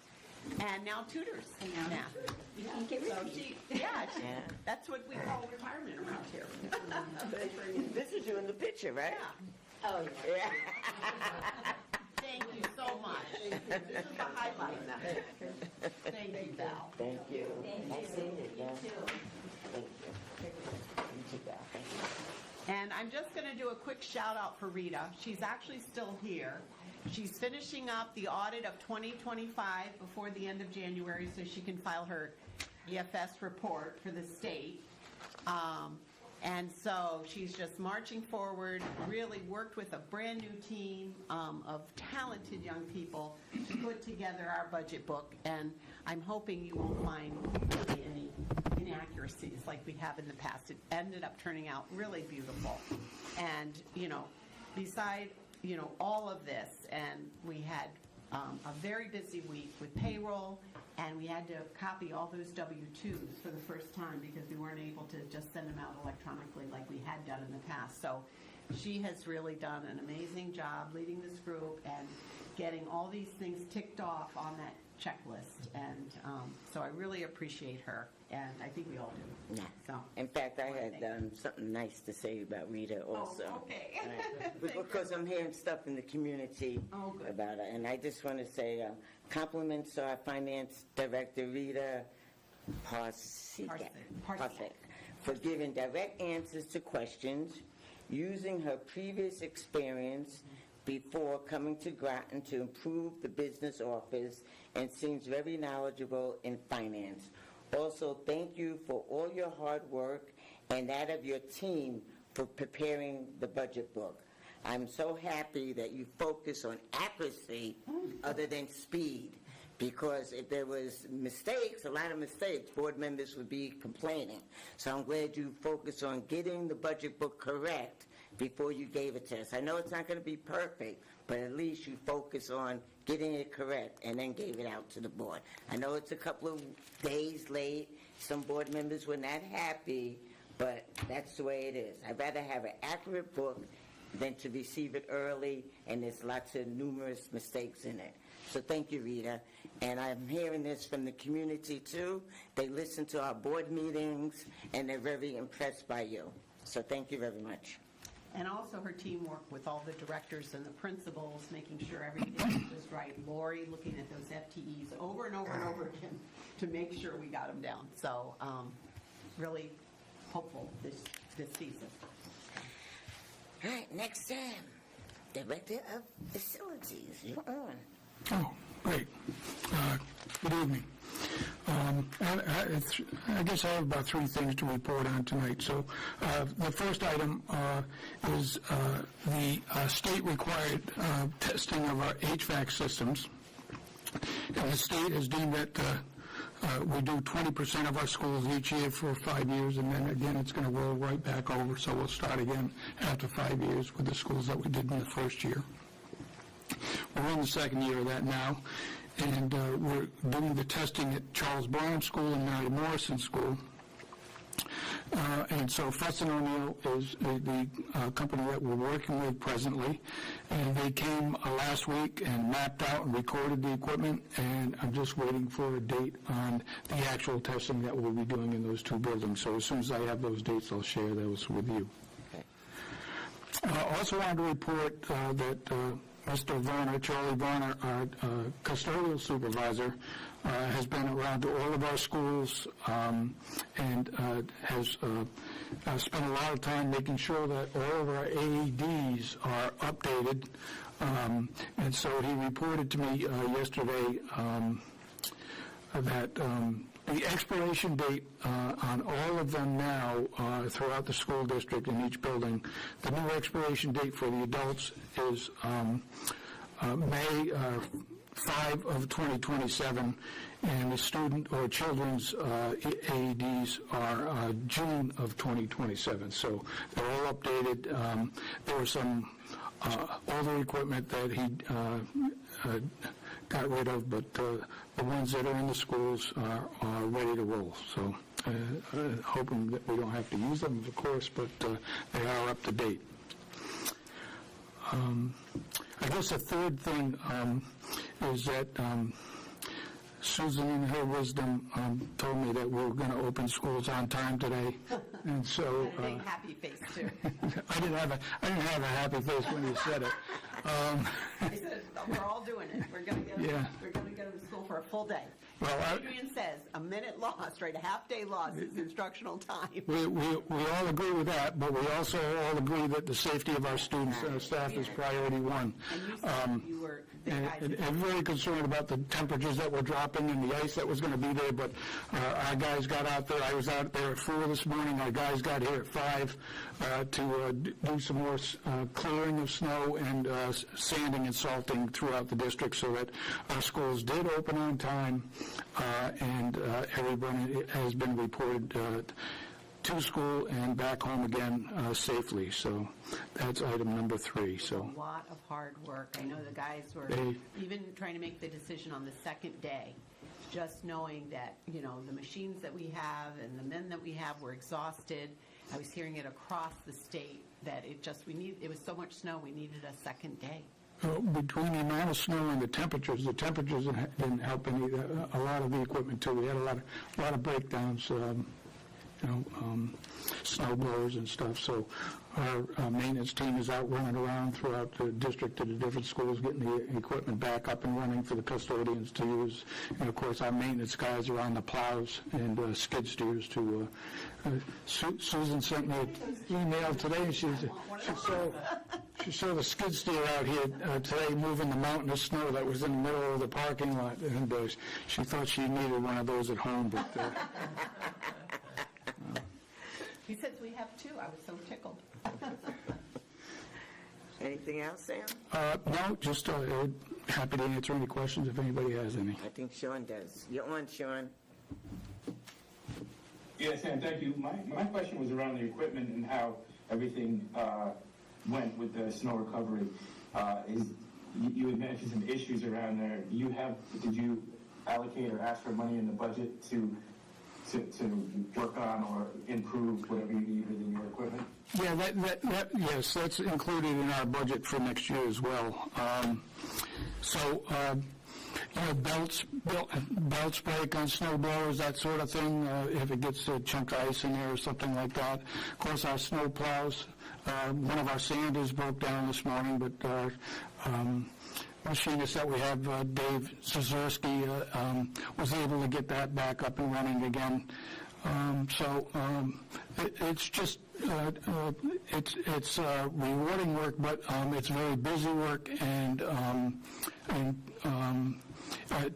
and now tutors math. You can't get rid So of me. that's what we call retirement around here. This is you in the picture, right? Oh, Yeah. Thank you so much. This is the highlight. Thank you, Val. Thank you. Thank I you. see it, yeah. You too. Thank you. You too, Val. Thank you. And I'm just going to do a quick shout out for Rita. She's actually still here. She's finishing up the audit of 2025 before the end of January so she can file her EFS report for the state. And so she's just marching forward, really worked with a brand new team of talented young people to put together our budget book. And I'm hoping you won't find really any inaccuracies like we have in the past. It ended up turning out really beautiful. And, beside, all of this, and we had a very busy week with payroll, and we had to copy all those W-2s for the first time because we weren't able to just send them out electronically like we had done in the past. So she has really done an amazing job leading this group and getting all these things ticked off on that checklist. And so I really appreciate her, and I think we all do. Yeah. So. In fact, I had something nice to say about Rita also. Oh, okay. Because I'm hearing stuff in the community about her. And I just want to say compliments to our finance director, Rita Parsek, for giving direct answers to questions, using her previous experience before coming to Groton to improve the business office, and seems very knowledgeable in finance. Also, thank you for all your hard work and that of your team for preparing the budget book. I'm so happy that you focus on accuracy other than speed, because if there was mistakes, a lot of mistakes, board members would be complaining. So I'm glad you focus on getting the budget book correct before you gave it to us. I know it's not going to be perfect, but at least you focus on getting it correct and then gave it out to the board. I know it's a couple of days late. Some board members were not happy, but that's the way it is. I'd rather have an accurate book than to receive it early, and there's lots of numerous mistakes in it. So thank you, Rita. And I'm hearing this from the community, too. They listen to our board meetings, and they're very impressed by you. So thank you very much. And also her teamwork with all the directors and the principals, making sure everything was right. Lori looking at those FTEs over and over and over again to make sure we got them down. So really hopeful this season. All right, next time, Director of Facilities, you're on. Oh, great. Good evening. I guess I have about 3 things to report on tonight. So the first item is the state-required testing of our HVAC systems. And the state has deemed that we do 20% of our schools each year for 5 years, and then again it's going to roll right back over, so we'll start again after 5 years with the schools that we did in the first year. We're in the second year of that now, and we're doing the testing at Charles Brown School and Mary Morrison School. And so Fuss and O'Neill is the company that we're working with presently, and they came last week and mapped out and recorded the equipment, and I'm just waiting for a date on the actual testing that we'll be doing in those 2 buildings. So as soon as I have those dates, I'll share those with you. I also wanted to report that Mr. Varner, Charlie Varner, our custodial supervisor, has been around to all of our schools and has spent a lot of time making sure that all of our AEDs are updated. And so he reported to me yesterday that the expiration date on all of them now throughout the school district in each building, the new expiration date for the adults is May 5 of 2027, and the student or children's AEDs are June of 2027. So they're all updated. There was some older equipment that he got rid of, but the ones that are in the schools are ready to roll. So hoping that we don't have to use them, of course, but they are up to date. I guess a third thing is that Susan, in her wisdom, told me that we were going to open schools on time today, and so a big happy face too. I didn't have a happy face when you said it. I said we're all doing it. We're going to go to school for a full day. Well, Adrian says a minute lost, right? A half-day loss is instructional time. We all agree with that, but we also all agree that the safety of our students and our staff is priority one. And you said you were And very concerned about the temperatures that were dropping and the ice that was going to be there, but our guys got out there. I was out there at 4 this morning. Our guys got here at 5 to do some more clearing of snow and sanding and salting throughout the district so that our schools did open on time, and everyone has been reported to school and back home again safely. So that's item number 3. So a lot of hard work. I know the guys were even trying to make the decision on the second day, just knowing that, you know, the machines that we have and the men that we have were exhausted. I was hearing it across the state that it was so much snow, we needed a second day. Between the amount of snow and the temperatures didn't help a lot of the equipment too. We had a lot of breakdowns. Snow blowers and stuff. So our maintenance team is out running around throughout the district to the different schools, getting the equipment back up and running for the custodians to use. And of course, our maintenance guys are on the plows and skid steers to. Susan sent me an email today, and she saw the skid steer out here today moving the mountain of snow that was in the middle of the parking lot, and she thought she needed one of those at home, but. He says we have 2. I was so tickled. Anything else, Sam? No, just happy to answer any questions if anybody has any. I think Sean does. You're on, Sean. Yes, Sam, thank you. My question was around the equipment and how everything went with the snow recovery. You had mentioned some issues around there. Did you allocate or ask for money in the budget to work on or improve whatever you need within your equipment? Yeah, yes, that's included in our budget for next year as well. Belts break on snow blowers, that sort of thing, if it gets a chunk of ice in there or something like that. Of course, our snow plows, one of our sanders broke down this morning, but machinist that we have, Dave Zazurski, was able to get that back up and running again. It's just it's rewarding work, but it's very busy work and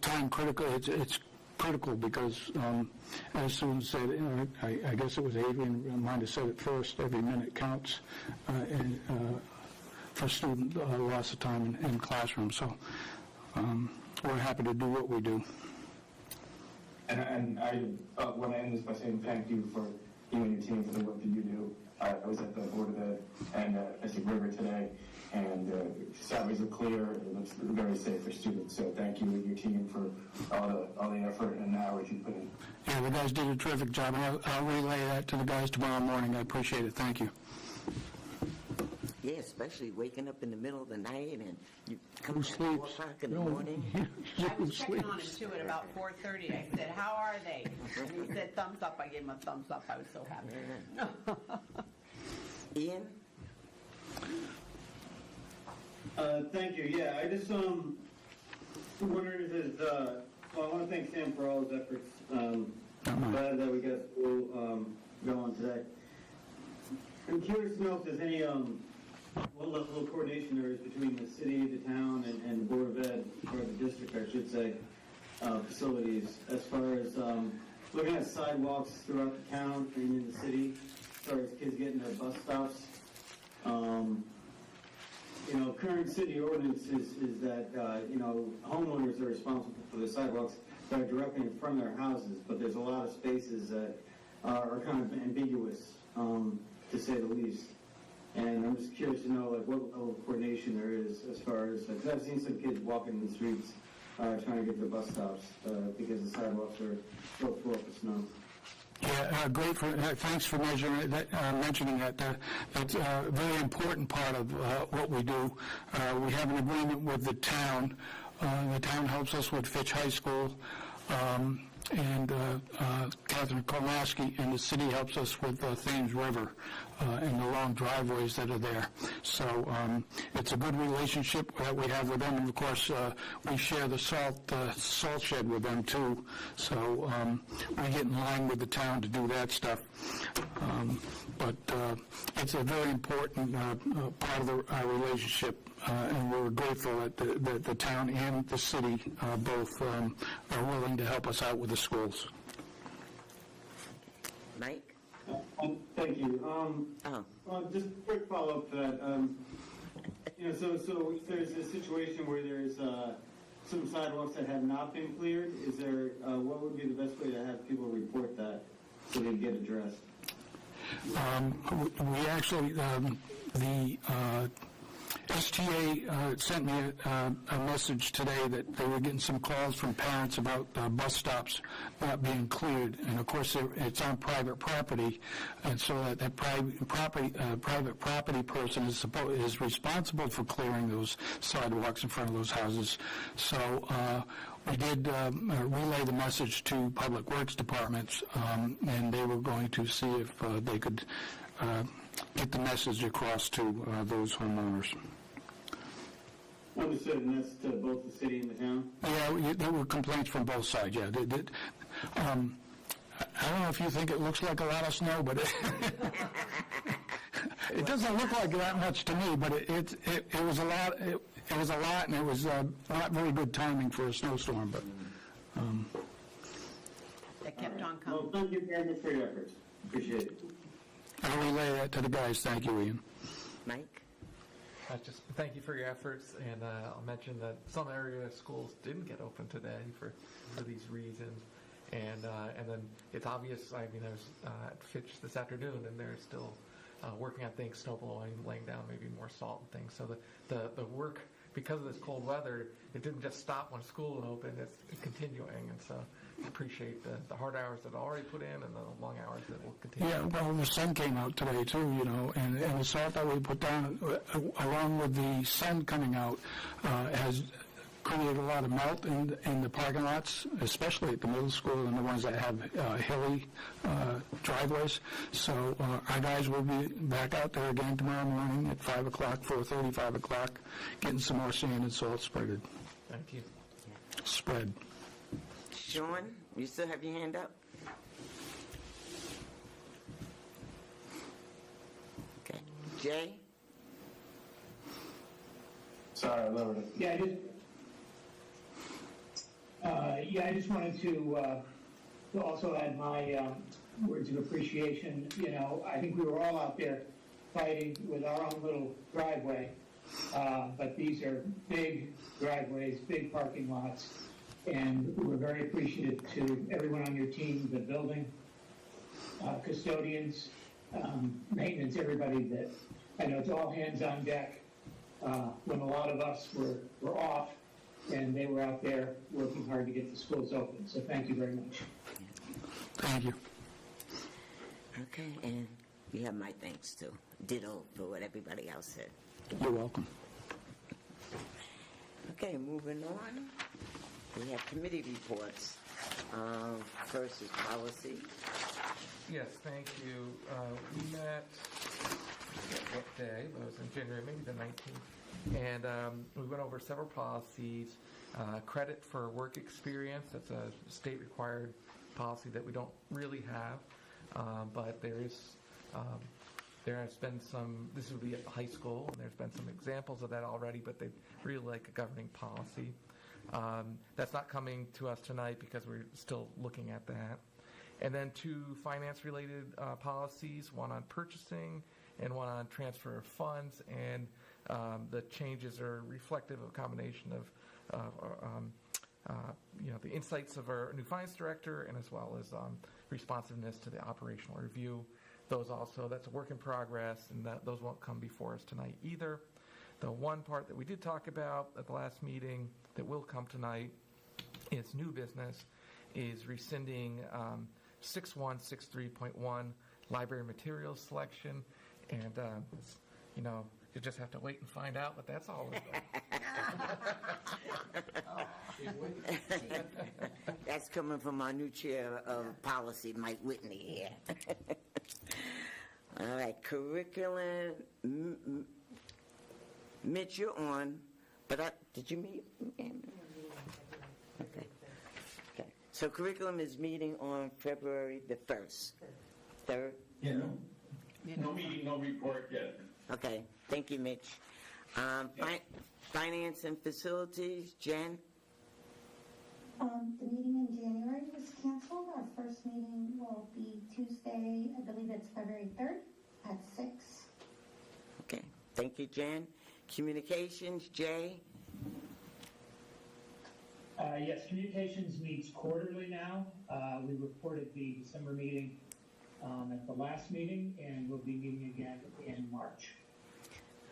time critical. It's critical because, as Susan said, I guess it was Adrian might have said it first. Every minute counts, and for student loss of time in classroom. So we're happy to do what we do. And I want to end this by saying thank you for you and your team for the work that you do. I was at the Board of Ed and Mystic River today, and salaries are clear. It looks very safe for students. So thank you and your team for all the effort and hours you put in. Yeah, the guys did a terrific job, and I'll relay that to the guys tomorrow morning. I appreciate it. Thank you. Yeah, especially waking up in the middle of the night and you come Who at 4 sleeps? o'clock in the morning. I was checking on him too at about 4:30. I said, "How are they?" And he said, "Thumbs up." I gave him a thumbs up. I was so happy. Ian? Thank you. Yeah, I just wondered if there's, well, I want to thank Sam for all his efforts. Glad that we got school going today. I'm curious to know if there's any, what level of coordination there is between the city, the town, and the Board of Ed, or the district, I should say, facilities, as far as looking at sidewalks throughout the town and in the city, as far as kids getting their bus stops. Current city ordinance is that, homeowners are responsible for the sidewalks that are directly in front of their houses, but there's a lot of spaces that are kind of ambiguous, to say the least. And I'm just curious to know, what level of coordination there is as far as, because I've seen some kids walking in the streets trying to get to bus stops because the sidewalks are so full of snow. Yeah, great. Thanks for mentioning that. That's a very important part of what we do. We have an agreement with the town. The town helps us with Fitch High School, and Catherine Kolaski, and the city helps us with Thames River and the long driveways that are there. So it's a good relationship that we have with them, and of course we share the salt shed with them too. So we get in line with the town to do that stuff. But it's a very important part of our relationship, and we're grateful that the town and the city both are willing to help us out with the schools. Mike? Thank you. Just a quick follow-up to that. So if there's a situation where there's some sidewalks that have not been cleared, is there, what would be the best way to have people report that so they get addressed? We actually, the STA sent me a message today that they were getting some calls from parents about bus stops not being cleared, and of course it's on private property, and so that private property person is responsible for clearing those sidewalks in front of those houses. So we did relay the message to Public Works departments, and they were going to see if they could get the message across to those homeowners. Understood, and that's to both the city and the town? Yeah, there were complaints from both sides, yeah. I don't know if you think it looks like a lot of snow, but it doesn't look like that much to me, but it was a lot. It was a lot, and it was not very good timing for a snowstorm, but... That kept on coming. Well, thank you very much for your efforts. Appreciate it. I'll relay that to the guys. Thank you, Ian. Mike? Just thank you for your efforts, and I'll mention that some area schools didn't get open today for these reasons, and then it's obvious. I mean, I was at Fitch this afternoon, and there's still working on things, snow blowing, laying down maybe more salt and things. So the work, because of this cold weather, it didn't just stop when school opened, it's continuing. And so I appreciate the hard hours that are already put in and the long hours that will continue. Yeah, well, the sun came out today too, and the salt that we put down, along with the sun coming out, has created a lot of melt in the parking lots, especially at the middle school and the ones that have hilly driveways. So our guys will be back out there again tomorrow morning at 5 o'clock, 4:30, 5 o'clock, getting some more sand and salt spreaded. Thank you. Spread. Sean, you still have your hand up? Okay. Jay? Sorry, I lowered it. I just wanted to also add my words of appreciation. I think we were all out there fighting with our own little driveway, but these are big driveways, big parking lots, and we're very appreciative to everyone on your team, the building, custodians, maintenance, everybody that, I know it's all hands on deck when a lot of us were off, and they were out there working hard to get the schools open. So thank you very much. Thank you. Okay, and you have my thanks too. Ditto for what everybody else said. You're welcome. Okay, moving on. We have committee reports. First is policy. Yes, thank you. We met, I forget what day, but it was in January, maybe the 19th. And we went over several policies. Credit for work experience, that's a state-required policy that we don't really have, but there has been some, this would be at the high school, and there's been some examples of that already, but they'd really like a governing policy. That's not coming to us tonight because we're still looking at that. And then 2 finance-related policies, one on purchasing and one on transfer of funds, and the changes are reflective of a combination of the insights of our new finance director and as well as responsiveness to the operational review. Those also, that's a work in progress, and those won't come before us tonight either. The one part that we did talk about at the last meeting that will come tonight is new business, is rescinding 6163.1 library materials selection, and you just have to wait and find out what that's all about. That's coming from our new chair of policy, Mike Whitney here. All right, curriculum. Mitch, you're on, but did you meet? Okay. So curriculum is meeting on February the 1st. 3rd? Yeah, no meeting, no report yet. Okay, thank you, Mitch. Finance and facilities, Jen? The meeting in January was canceled. Our first meeting will be Tuesday, I believe it's February 3rd at 6. Okay, thank you, Jen. Communications, Jay? Yes, communications meets quarterly now. We reported the December meeting at the last meeting, and we'll be meeting again in March.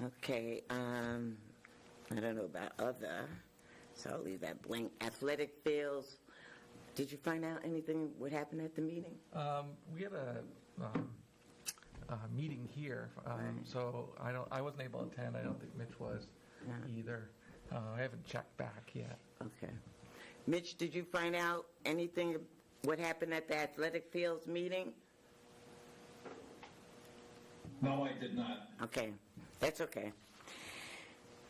Okay, I don't know about other, so I'll leave that blank. Athletic fields, did you find out anything, what happened at the meeting? We had a meeting here, so I wasn't able to attend. I don't think Mitch was either. I haven't checked back yet. Okay. Mitch, did you find out anything, what happened at the athletic fields meeting? No, I did not. Okay, that's okay.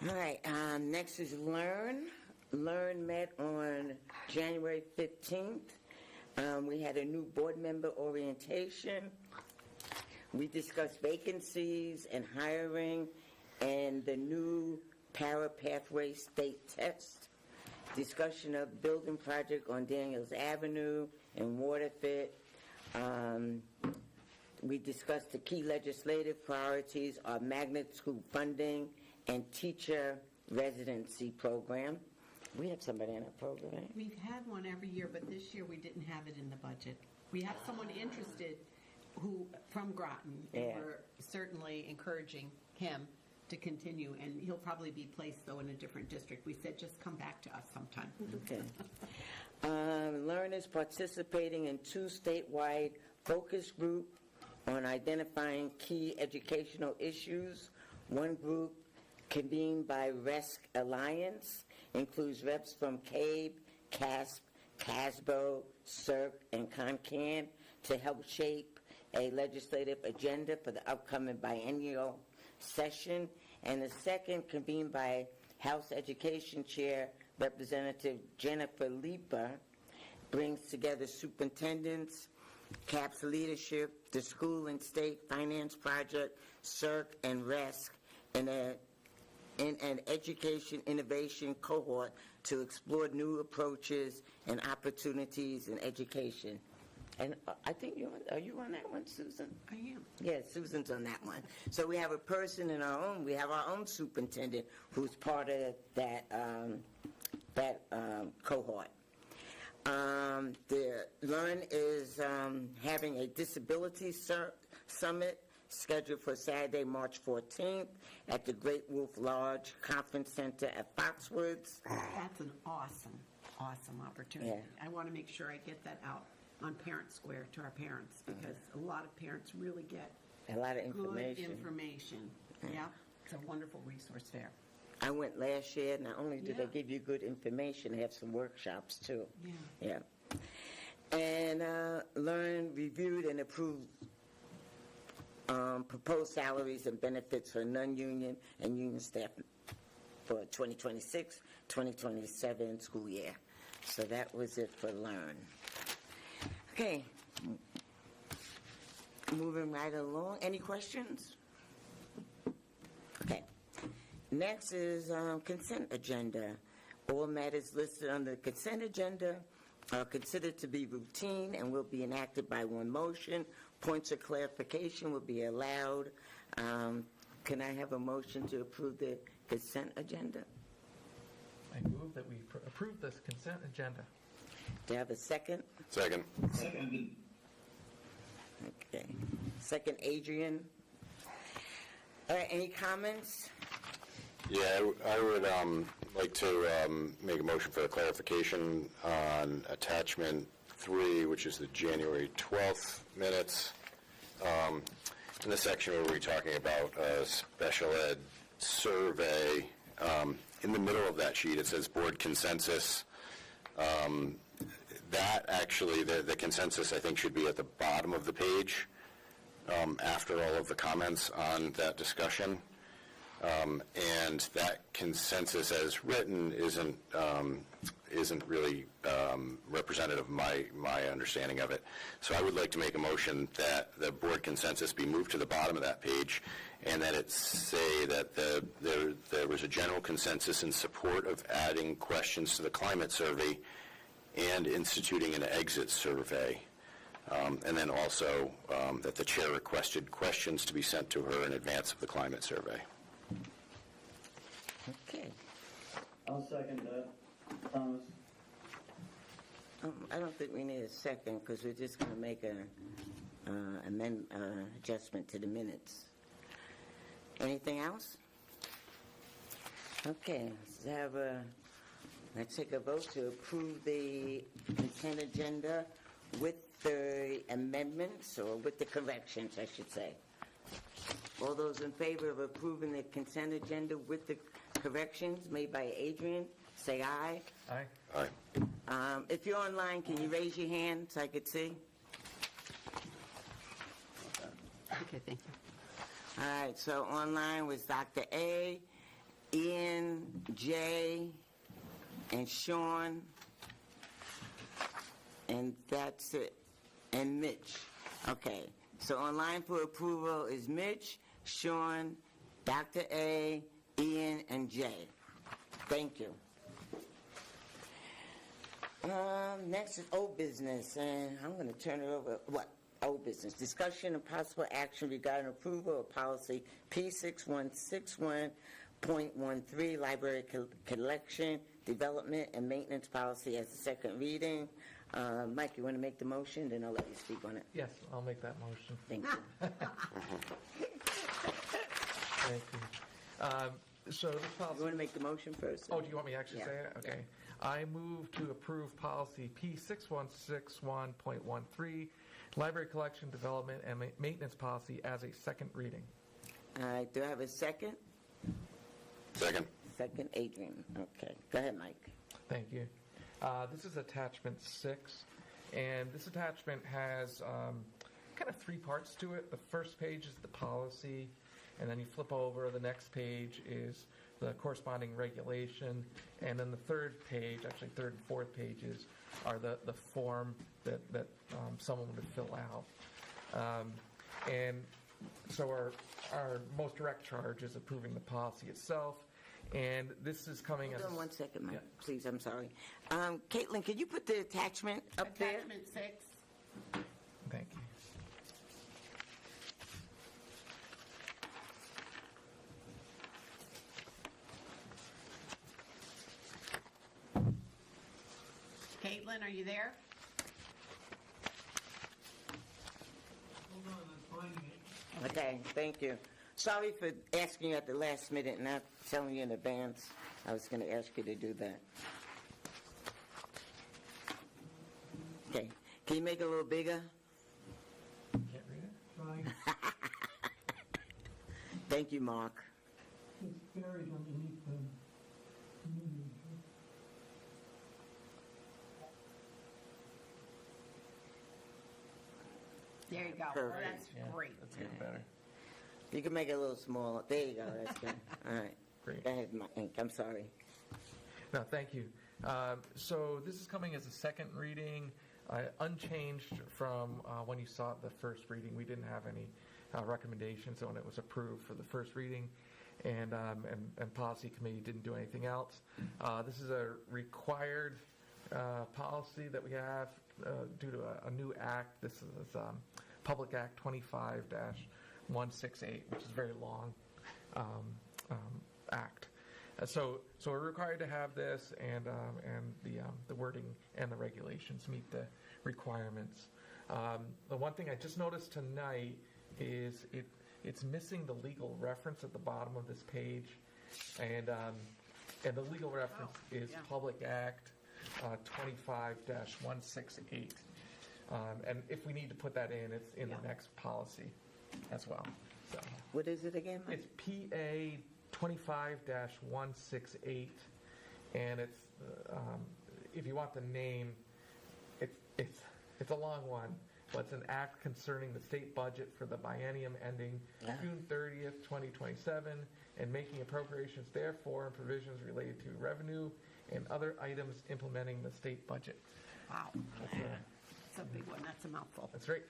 All right, next is Learn. Learn met on January 15th. We had a new board member orientation. We discussed vacancies and hiring and the new Para Pathway State Test. Discussion of building project on Daniels Avenue and Waterfit. We discussed the key legislative priorities, our magnet school funding, and teacher residency program. We have somebody in our program. We've had one every year, but this year we didn't have it in the budget. We have someone interested who from Groton, and we're certainly encouraging him to continue, and he'll probably be placed, though, in a different district. We said, just come back to us sometime. Okay. Learners participating in 2 statewide focus group on identifying key educational issues. One group, convened by RESC Alliance, includes reps from CABE, CASP, CASBO, CERC, and CONCAN to help shape a legislative agenda for the upcoming biennial session. And the second, convened by House Education Chair Representative Jennifer Leeper, brings together superintendents, CAPS leadership, the school and state finance project, CERC, and RESC in an education innovation cohort to explore new approaches and opportunities in education. And I think are you on that one, Susan? I am. Yeah, Susan's on that one. So we have a person in our own, we have our own superintendent who's part of that cohort. The Learn is having a disability summit scheduled for Saturday, March 14th at the Great Wolf Lodge Conference Center at Foxwoods. That's an awesome opportunity. Yeah. I want to make sure I get that out on Parent Square to our parents, because a lot of parents really get A lot of good information. information. Yeah, it's a wonderful resource fair. I went last year. Not only did Yeah. they give you good information, they have some workshops too. Yeah. Yeah. And Learn reviewed and approved proposed salaries and benefits for non-union and union staff for 2026-2027 school year. So that was it for Learn. Okay. Moving right along. Any questions? Okay. Next is consent agenda. All matters listed on the consent agenda are considered to be routine and will be enacted by one motion. Points of clarification will be allowed. Can I have a motion to approve the consent agenda? I move that we approve this consent agenda. Do I have a second? Second. Seconded. Okay. Second, Adrian. All right, any comments? Yeah, I would like to make a motion for a clarification on attachment 3, which is the January 12th minutes. In the section where we're talking about a special ed survey, in the middle of that sheet it says board consensus. That actually, the consensus I think should be at the bottom of the page after all of the comments on that discussion. And that consensus as written isn't really representative of my understanding of it. So I would like to make a motion that the board consensus be moved to the bottom of that page, and that it say that there was a general consensus in support of adding questions to the climate survey and instituting an exit survey. And then also that the chair requested questions to be sent to her in advance of the climate survey. Okay. I'll second that. Thomas? I don't think we need a second because we're just going to make an adjustment to the minutes. Anything else? Okay, let's take a vote to approve the consent agenda with the amendments, or with the corrections, I should say. All those in favor of approving the consent agenda with the corrections made by Adrian, say aye. Aye. Aye. If you're online, can you raise your hand so I could see? Okay, thank you. All right, so online was Dr. A, Ian, Jay, and Sean, and that's it, and Mitch. Okay, so online for approval is Mitch, Sean, Dr. A, Ian, and Jay. Thank you. Next is old business, and I'm going to turn it over. What? Old business. Discussion and possible action regarding approval of policy P6161.13, library collection, development, and maintenance policy as a second reading. Mike, you want to make the motion? Then I'll let you speak on it. Yes, I'll make that motion. Thank you. Thank you. So this policy. You want to make the motion first? Oh, do you want me to actually Yeah. say it? Okay. I move to approve policy P6161.13, library collection development and maintenance policy as a second reading. All right, do I have a second? Second. Second, Adrian. Okay, go ahead, Mike. Thank you. This is attachment 6, and this attachment has kind of 3 parts to it. The first page is the policy, and then you flip over, the next page is the corresponding regulation, and then the third page, actually third and fourth pages, are the form that someone would fill out. And so our most direct charge is approving the policy itself, and this is coming as... Hold on 1 second, Mike, please, I'm sorry. Caitlin, could you put the attachment up there? Attachment 6. Thank you. Caitlin, are you there? Okay, thank you. Sorry for asking you at the last minute, not telling you in advance. I was going to ask you to do that. Okay, can you make it a little bigger? Can't read it? Thank you, Mark. It's buried underneath the... There you go. Perfect. That's great. That's getting better. You can make it a little smaller. There you go, that's good. All right. Great. Go ahead, Mike. I'm sorry. No, thank you. So this is coming as a second reading, unchanged from when you saw it the first reading. We didn't have any recommendations when it was approved for the first reading, and policy committee didn't do anything else. This is a required policy that we have due to a new act. This is Public Act 25-168, which is a very long act. So we're required to have this, and the wording and the regulations meet the requirements. The one thing I just noticed tonight is it's missing the legal reference at the bottom of this page, and the legal reference is Public Act 25-168. And if we need to put that in, it's in the next policy as well. So What is it again, Mike? it's PA 25-168, and it's if you want the name, it's a long one, but it's an act concerning the state budget for the biennium ending June 30th, 2027, and making appropriations therefore and provisions related to revenue and other items implementing the state budget. Wow. That's a big one. That's a mouthful. That's right.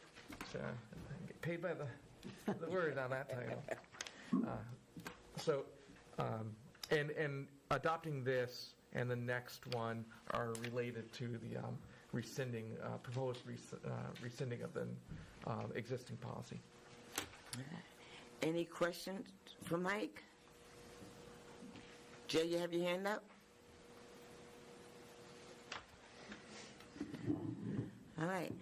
So, I get paid by the word on that title. And adopting this and the next one are related to the proposed rescinding of the existing policy. Any questions for Mike? Jay, you have your hand up? All right.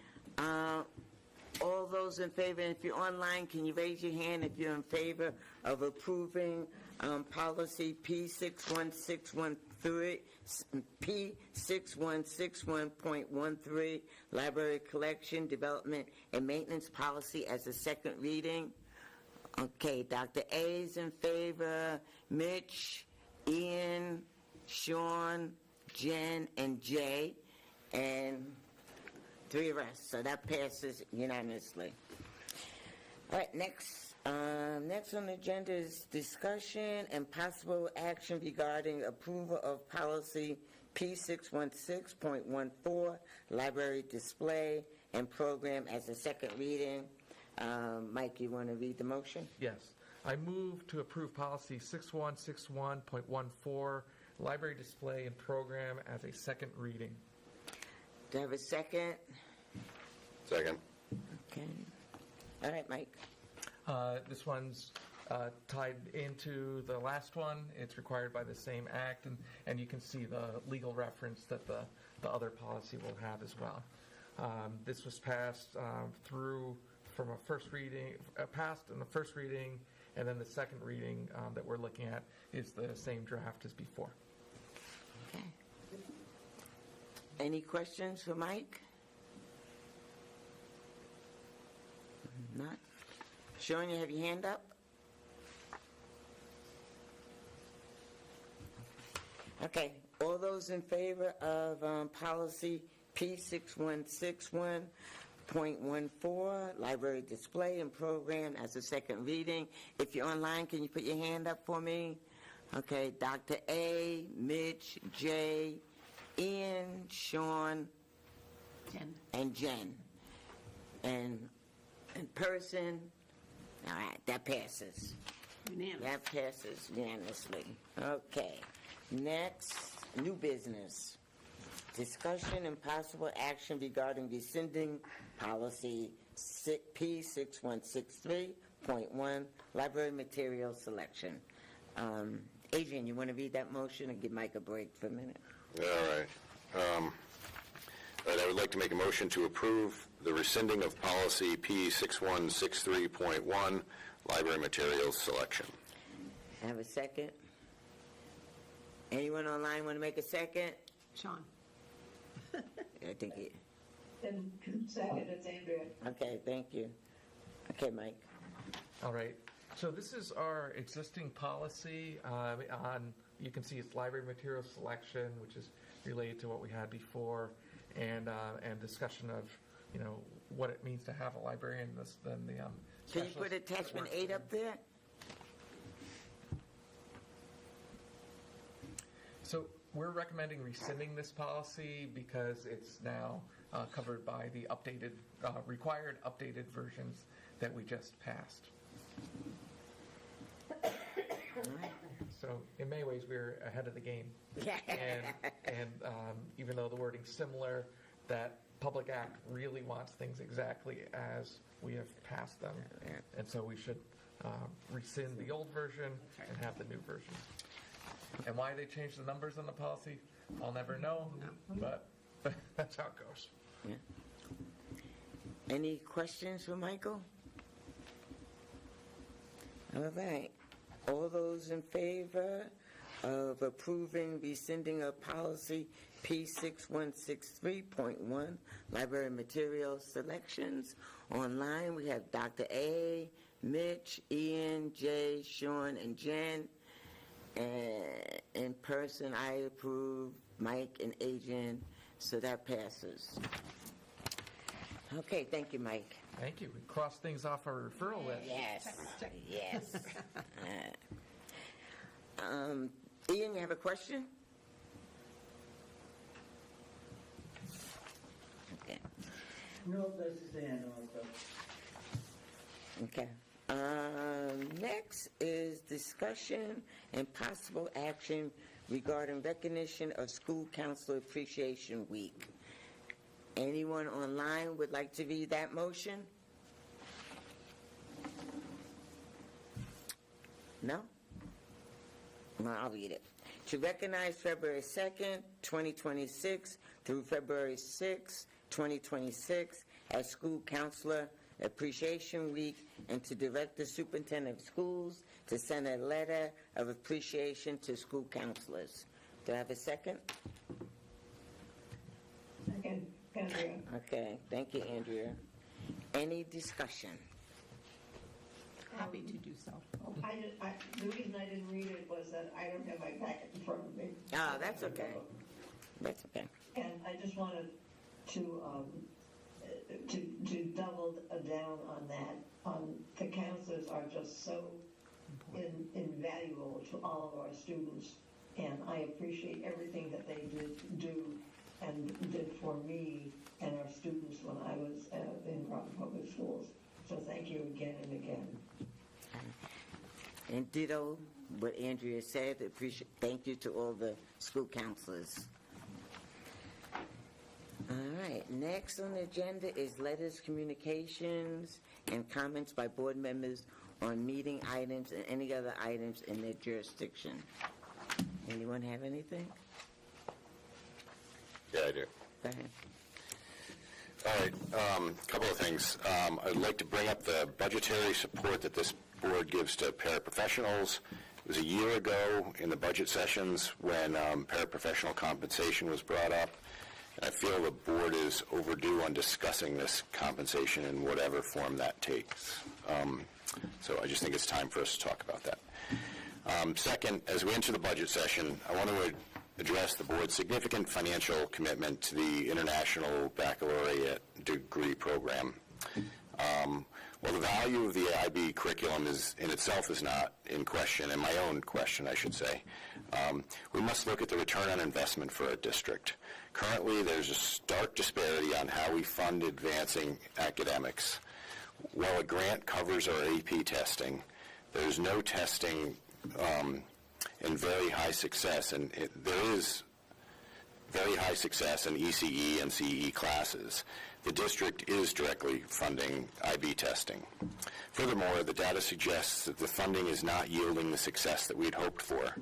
All those in favor, and if you're online, can you raise your hand if you're in favor of approving policy P6161.13, library collection, development, and maintenance policy as a second reading? Okay, Dr. A is in favor, Mitch, Ian, Sean, Jen, and Jay, and 3 of us. So that passes unanimously. All right, next on the agenda is discussion and possible action regarding approval of policy P616.14, library display and program as a second reading. Mike, you want to read the motion? Yes. I move to approve policy 6161.14, library display and program as a second reading. Do I have a second? Second. Okay. All right, Mike. This one's tied into the last one. It's required by the same act, and you can see the legal reference that the other policy will have as well. This was passed passed in the first reading, And then the second reading that we're looking at is the same draft as before. Okay. Any questions for Mike? Not? Sean, you have your hand up? Okay, all those in favor of policy P6161.14, library display and program as a second reading. If you're online, can you put your hand up for me? Okay, Dr. A, Mitch, Jay, Ian, Sean, Jen. and Jen. And in person, all right, that passes. Unanimous. That passes unanimously. Okay. Next, new business. Discussion and possible action regarding rescinding policy P6163.1, library material selection. Adrian, you want to read that motion and give Mike a break for a minute? All right. I would like to make a motion to approve the rescinding of policy P6163.1, library materials selection. Have a second? Anyone online want to make a second? Sean. I think it. And second, it's Andrea. Okay, thank you. Okay, Mike. All right. So this is our existing policy on, you can see it's library material selection, which is related to what we had before, and discussion of, what it means to have a librarian. Then the Can you put attachment 8 up there? So we're recommending rescinding this policy because it's now covered by the updated, required updated versions that we just passed. So in many ways, we're ahead of the game. And even though the wording's similar, that Public Act really wants things exactly as we have passed them. And so we should rescind the old version and have the new version. And why they changed the numbers on the policy, I'll never know, but that's how it goes. Yeah. Any questions for Michael? All right. All those in favor of approving rescinding of policy P6163.1, library material selections. Online, we have Dr. A, Mitch, Ian, Jay, Sean, and Jen. And in person, I approve Mike and Adrian, so that passes. Okay, thank you, Mike. Thank you. We crossed things off our referral list. Yes, yes. Ian, you have a question? Okay. No, this is the end also. Okay. Next is discussion and possible action regarding recognition of School Counselor Appreciation Week. Anyone online would like to read that motion? No? Well, I'll read it. To recognize February 2nd, 2026 through February 6th, 2026 as School Counselor Appreciation Week, and to direct the Superintendent of Schools to send a letter of appreciation to school counselors. Do I have a second? Second, Andrea. Okay, thank you, Andrea. Any discussion? Happy to do so. The reason I didn't read it was that I don't have my packet in front of me. Ah, that's okay. That's okay. And I just wanted to double down on that. The counselors are just so invaluable to all of our students, and I appreciate everything that they do and did for me and our students when I was in Groton Public Schools. So thank you again and again. And ditto what Andrea said. Thank you to all the school counselors. All right, next on the agenda is letters, communications, and comments by board members on meeting items and any other items in their jurisdiction. Anyone have anything? Yeah, I do. Go ahead. All right, couple of things. I'd like to bring up the budgetary support that this board gives to paraprofessionals. It was a year ago in the budget sessions when paraprofessional compensation was brought up. And I feel the board is overdue on discussing this compensation in whatever form that takes. So I just think it's time for us to talk about that. Second, as we enter the budget session, I want to address the board's significant financial commitment to the International Baccalaureate degree program. Well, the value of the IB curriculum in itself is not in question, and my own question, I should say. We must look at the return on investment for our district. Currently, there's a stark disparity on how we fund advancing academics. While a grant covers our AP testing, there's no testing and very high success, and there is very high success in ECE and CE classes. The district is directly funding IB testing. Furthermore, the data suggests that the funding is not yielding the success that we had hoped for.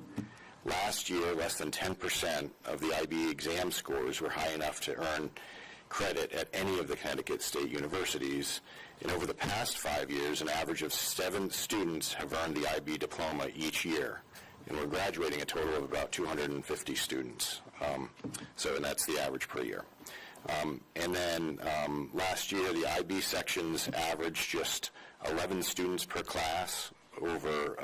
Last year, less than 10% of the IB exam scores were high enough to earn credit at any of the Connecticut state universities. And over the past 5 years, an average of 7 students have earned the IB diploma each year. And we're graduating a total of about 250 students. And that's the average per year. And then last year, the IB sections averaged just 11 students per class over,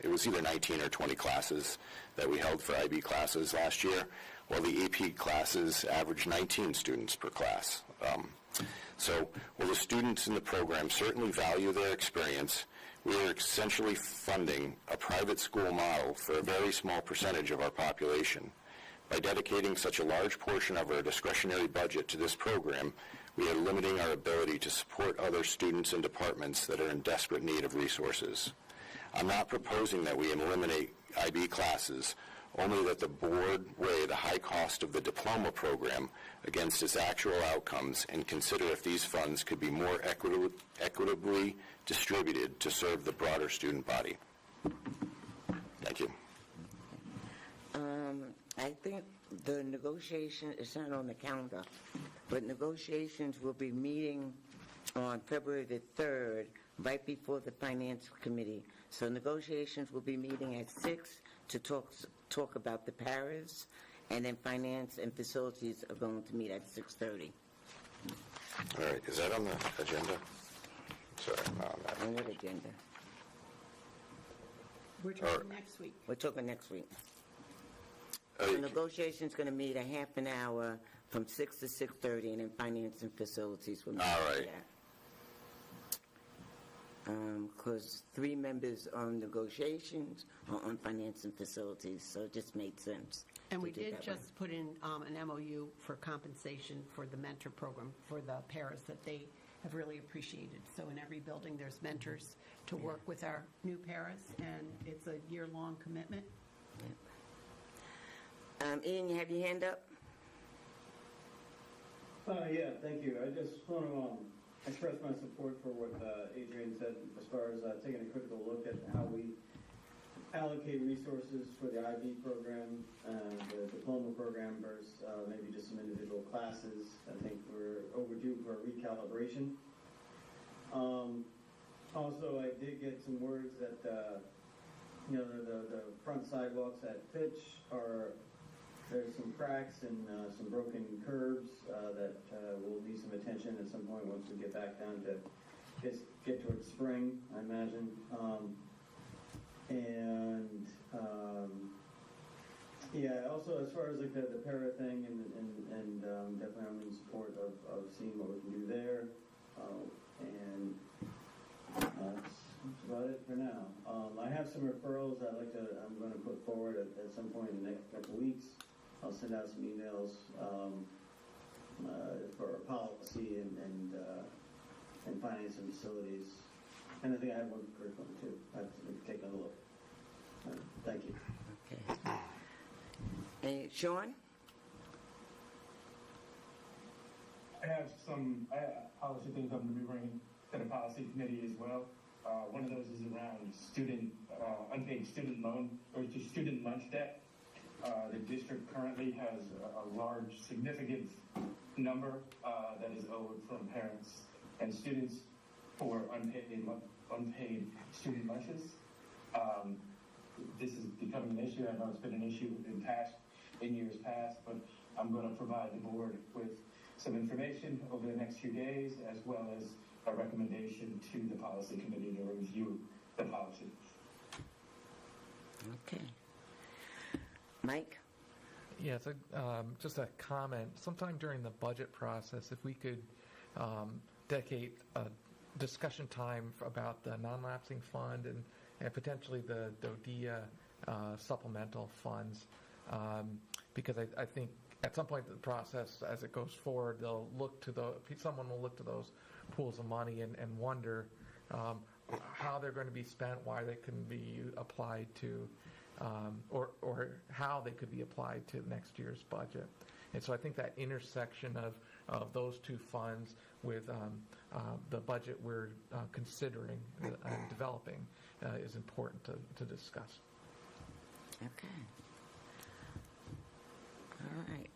it was either 19 or 20 classes that we held for IB classes last year, while the AP classes averaged 19 students per class. While the students in the program certainly value their experience, we are essentially funding a private school model for a very small percentage of our population. By dedicating such a large portion of our discretionary budget to this program, we are limiting our ability to support other students and departments that are in desperate need of resources. I'm not proposing that we eliminate IB classes, only that the board weigh the high cost of the diploma program against its actual outcomes and consider if these funds could be more equitably distributed to serve the broader student body. Thank you. I think the negotiation is not on the calendar, but negotiations will be meeting on February the 3rd, right before the Finance Committee. So negotiations will be meeting at 6 to talk about the paras, and then Finance and Facilities are going to meet at 6:30. All right, is that on the agenda? Sorry, not on that. On what agenda? We're talking next week. We're talking next week. The negotiation's going to meet a half an hour from 6 to 6:30, and then Finance and Facilities will meet. All right. Because 3 members on negotiations are on Finance and Facilities, so it just made sense. And we to do did that way. just put in an MOU for compensation for the mentor program for the paras that they have really appreciated. So in every building, there's mentors to work with our new paras, and it's a year-long commitment. Ian, you have your hand up? Yeah, thank you. I just want to express my support for what Adrian said as far as taking a critical look at how we allocate resources for the IB program and the diploma program versus maybe just some individual classes. I think we're overdue for a recalibration. Also, I did get some words that the front sidewalks at Fitch there's some cracks and some broken curbs that will need some attention at some point once we get back down to get towards spring, I imagine. Also as far as like the para thing and definitely I'm in support of seeing what we can do there. That's about it for now. I have some referrals I'm going to put forward at some point in the next couple of weeks. I'll send out some emails for policy and finance and facilities. And I think I have one for curriculum too. I have to take another look. Thank you. Okay. And Sean? I have some policy things I'm going to be bringing to the policy committee as well. One of those is around unpaid student loan or student lunch debt. The district currently has a large, significant number that is owed from parents and students for unpaid unpaid student lunches. This is becoming an issue. I know it's been an issue in years past, but I'm going to provide the board with some information over the next few days, as well as a recommendation to the policy committee to review the policy. Okay. Mike? Yes, just a comment. Sometime during the budget process, if we could dedicate a discussion time about the non-lapsing fund and potentially the DODEA supplemental funds, because I think at some point in the process, as it goes forward, someone will look to those pools of money and wonder how they're going to be spent, why they can be applied to, or how they could be applied to next year's budget. And so I think that intersection of those two funds with the budget we're considering and developing is important to discuss. Okay. All right.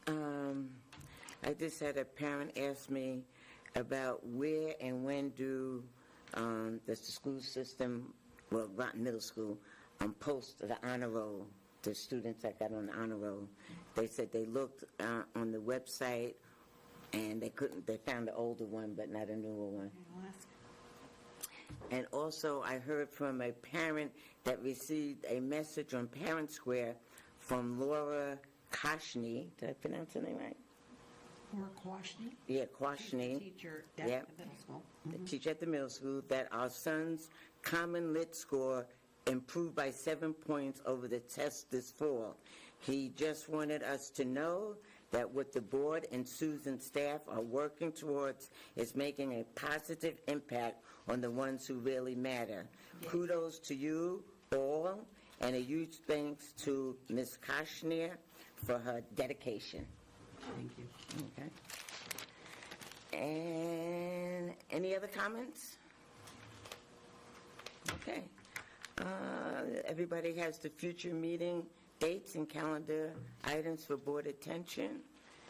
I just had a parent ask me about where and when do the school system, well, Groton Middle School, post the honor roll, the students that got on the honor roll. They said they looked on the website and they found the older one, but not a newer one. And also, I heard from a parent that received a message on Parent Square from Laura Koshny. Did I pronounce her name right? Or Quashni? Yeah, Quashny. Teacher at Yep. the middle school. The teacher at the middle school, that our son's Common Lit score improved by 7 points over the test this fall. He just wanted us to know that what the board and Susan's staff are working towards is making a positive impact on the ones who really matter. Yes. Kudos to you all, and a huge thanks to Ms. Koshner for her dedication. Thank you. Okay. And any other comments? Okay. Everybody has the future meeting dates and calendar items for board attention.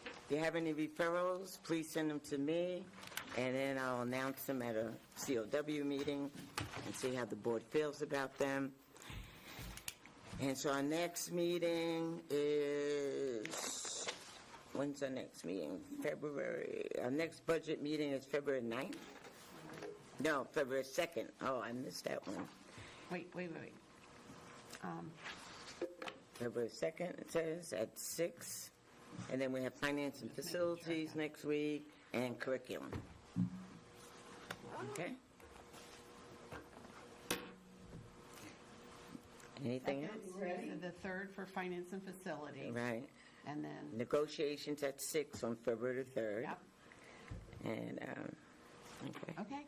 If you have any referrals, please send them to me, and then I'll announce them at a COW meeting and see how the board feels about them. And so our next meeting is, when's our next meeting? Our next budget meeting is February 9th? No, February 2nd. Oh, I missed that one. Wait. February 2nd, it says, at 6. And then we have finance and facilities next week and curriculum. Okay? Anything else? The third for finance and facilities. Right. And then Negotiations at 6 on February 3rd. Yep. And, okay. Okay.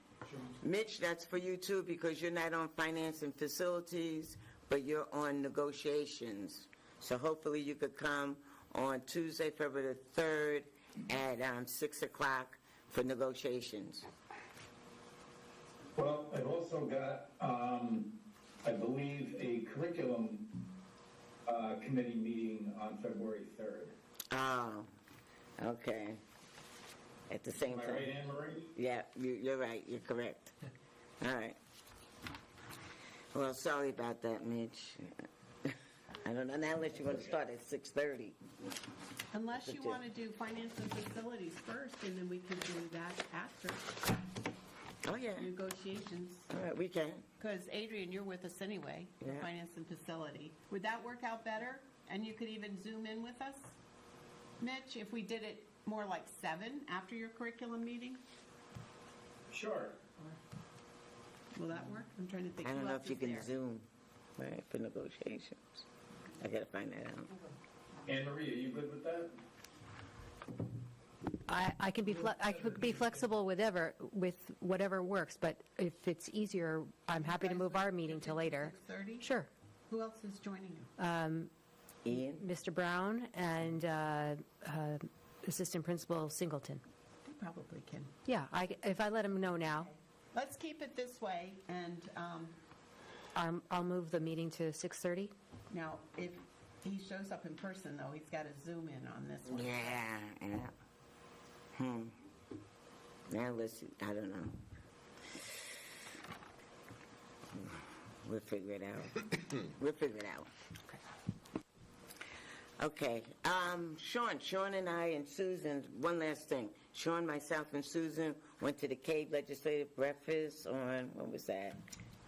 Mitch, that's for you too, because you're not on finance and facilities, but you're on negotiations. So hopefully you could come on Tuesday, February 3rd at 6 o'clock for negotiations. Well, I've also got, I believe, a curriculum committee meeting on February 3rd. Oh, okay. At the same time. Am I right, Anne Marie? Yeah, you're right. You're correct. All right. Well, sorry about that, Mitch. I don't know, now unless you want to start at 6:30. Unless you want to do finance and facilities first, and then we can do that after. Oh, yeah. Negotiations. All right, we can. Because Adrian, you're with us anyway, for Yeah. finance and facility. Would that work out better? And you could even zoom in with us, Mitch, if we did it more like 7 after your curriculum meeting? Sure. Will that work? I'm trying to think. I don't who know else if you is can there. Zoom, right, for negotiations. I got to find that out. Anne Marie, are you good with that? I could be flexible with whatever works, but if it's easier, I'm happy to move our meeting to later. 6:30? Sure. Who else is joining you? Ian? Mr. Brown and Assistant Principal Singleton. They probably can. Yeah, if I let him know now, Let's keep it this way, and I'll move the meeting to 6:30. now, if he shows up in person, though, he's got to zoom in on this one. Yeah. Now let's see. I don't know. We'll figure it out. We'll figure it out. Okay. Sean and I and Susan, one last thing. Sean, myself, and Susan went to the Cave Legislative Breakfast on, when was that?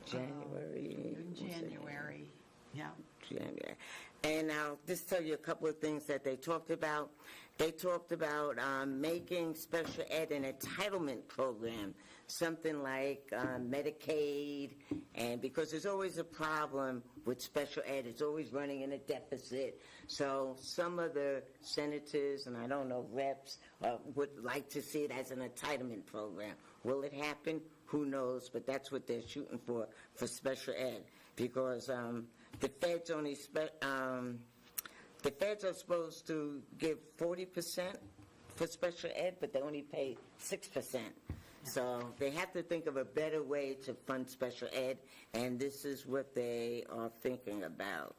January? January, yeah. January. And I'll just tell you a couple of things that they talked about. They talked about making special ed an entitlement program, something like Medicaid, and because there's always a problem with special ed, it's always running in a deficit. So some of the senators, and I don't know, reps, would like to see it as an entitlement program. Will it happen? Who knows? But that's what they're shooting for special ed, because the feds only the feds are supposed to give 40% for special ed, but they only pay 6%. So they have to think of a better way to fund special ed, and this is what they are thinking about.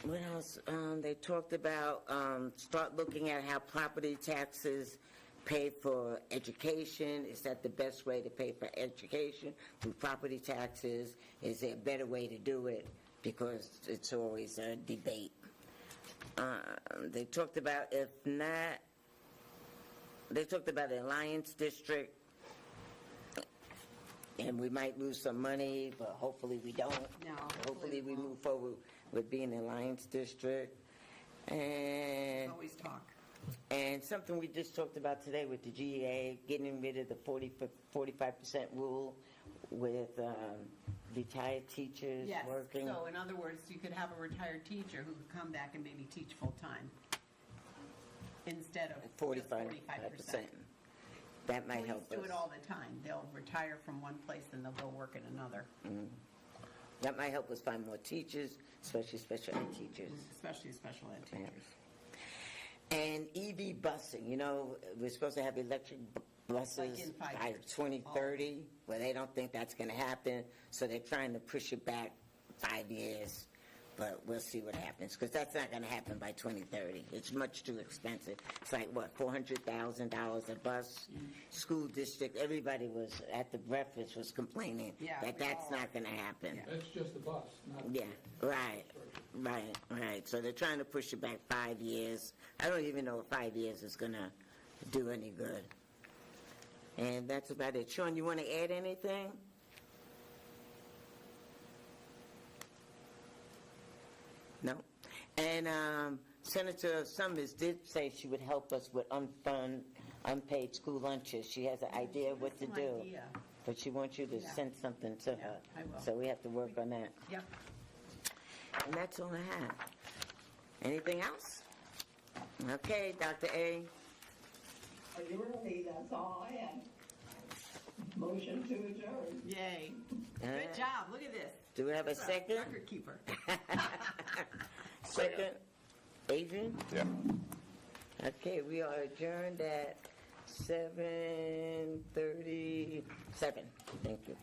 What else? They talked about start looking at how property taxes pay for education. Is that the best way to pay for education? Through property taxes? Is there a better way to do it? Because it's always a debate. They talked about, if not, they talked about the Alliance District, and we might lose some money, but hopefully we don't. No, Hopefully we move forward with being an Alliance District. And Always talk. and something we just talked about today with the GEA, getting rid of the 45% rule with retired teachers Yes, working. so in other words, you could have a retired teacher who could come back and maybe teach full-time instead of 45%. That might help us. Police do it all the time. They'll retire from one place and they'll go work at another, That might help us find more teachers, especially special ed teachers. especially special ed teachers. And EV busing, you know, we're supposed to have electric buses Like in 5 by years. 2030, well, they don't think that's going to happen, so they're trying to push it back 5 years, but we'll see what happens, because that's not going to happen by 2030. It's much too expensive. It's like, what, $400,000 a bus? School district, everybody was, at the breakfast, was complaining Yeah, that we that's all- not going to happen. That's just a bus, not. Yeah, right. So they're trying to push it back 5 years. I don't even know if 5 years is going to do any good. And that's about it. Sean, you want to add anything? No? And Senator Summers did say she would help us with unpaid school lunches. She has an idea of what to Some do. idea. But she wants you to Yeah. send something to her. I will. So we have to work on that. Yep. And that's all I have. Anything else? Okay, Dr. A. Really, that's all I have. Motion to adjourn. Yay. All Good right. job. Look at this. Do we have a That's second? Record keeper. Second? Adrian? Yeah. Okay, we are adjourned at 7:37. Thank you.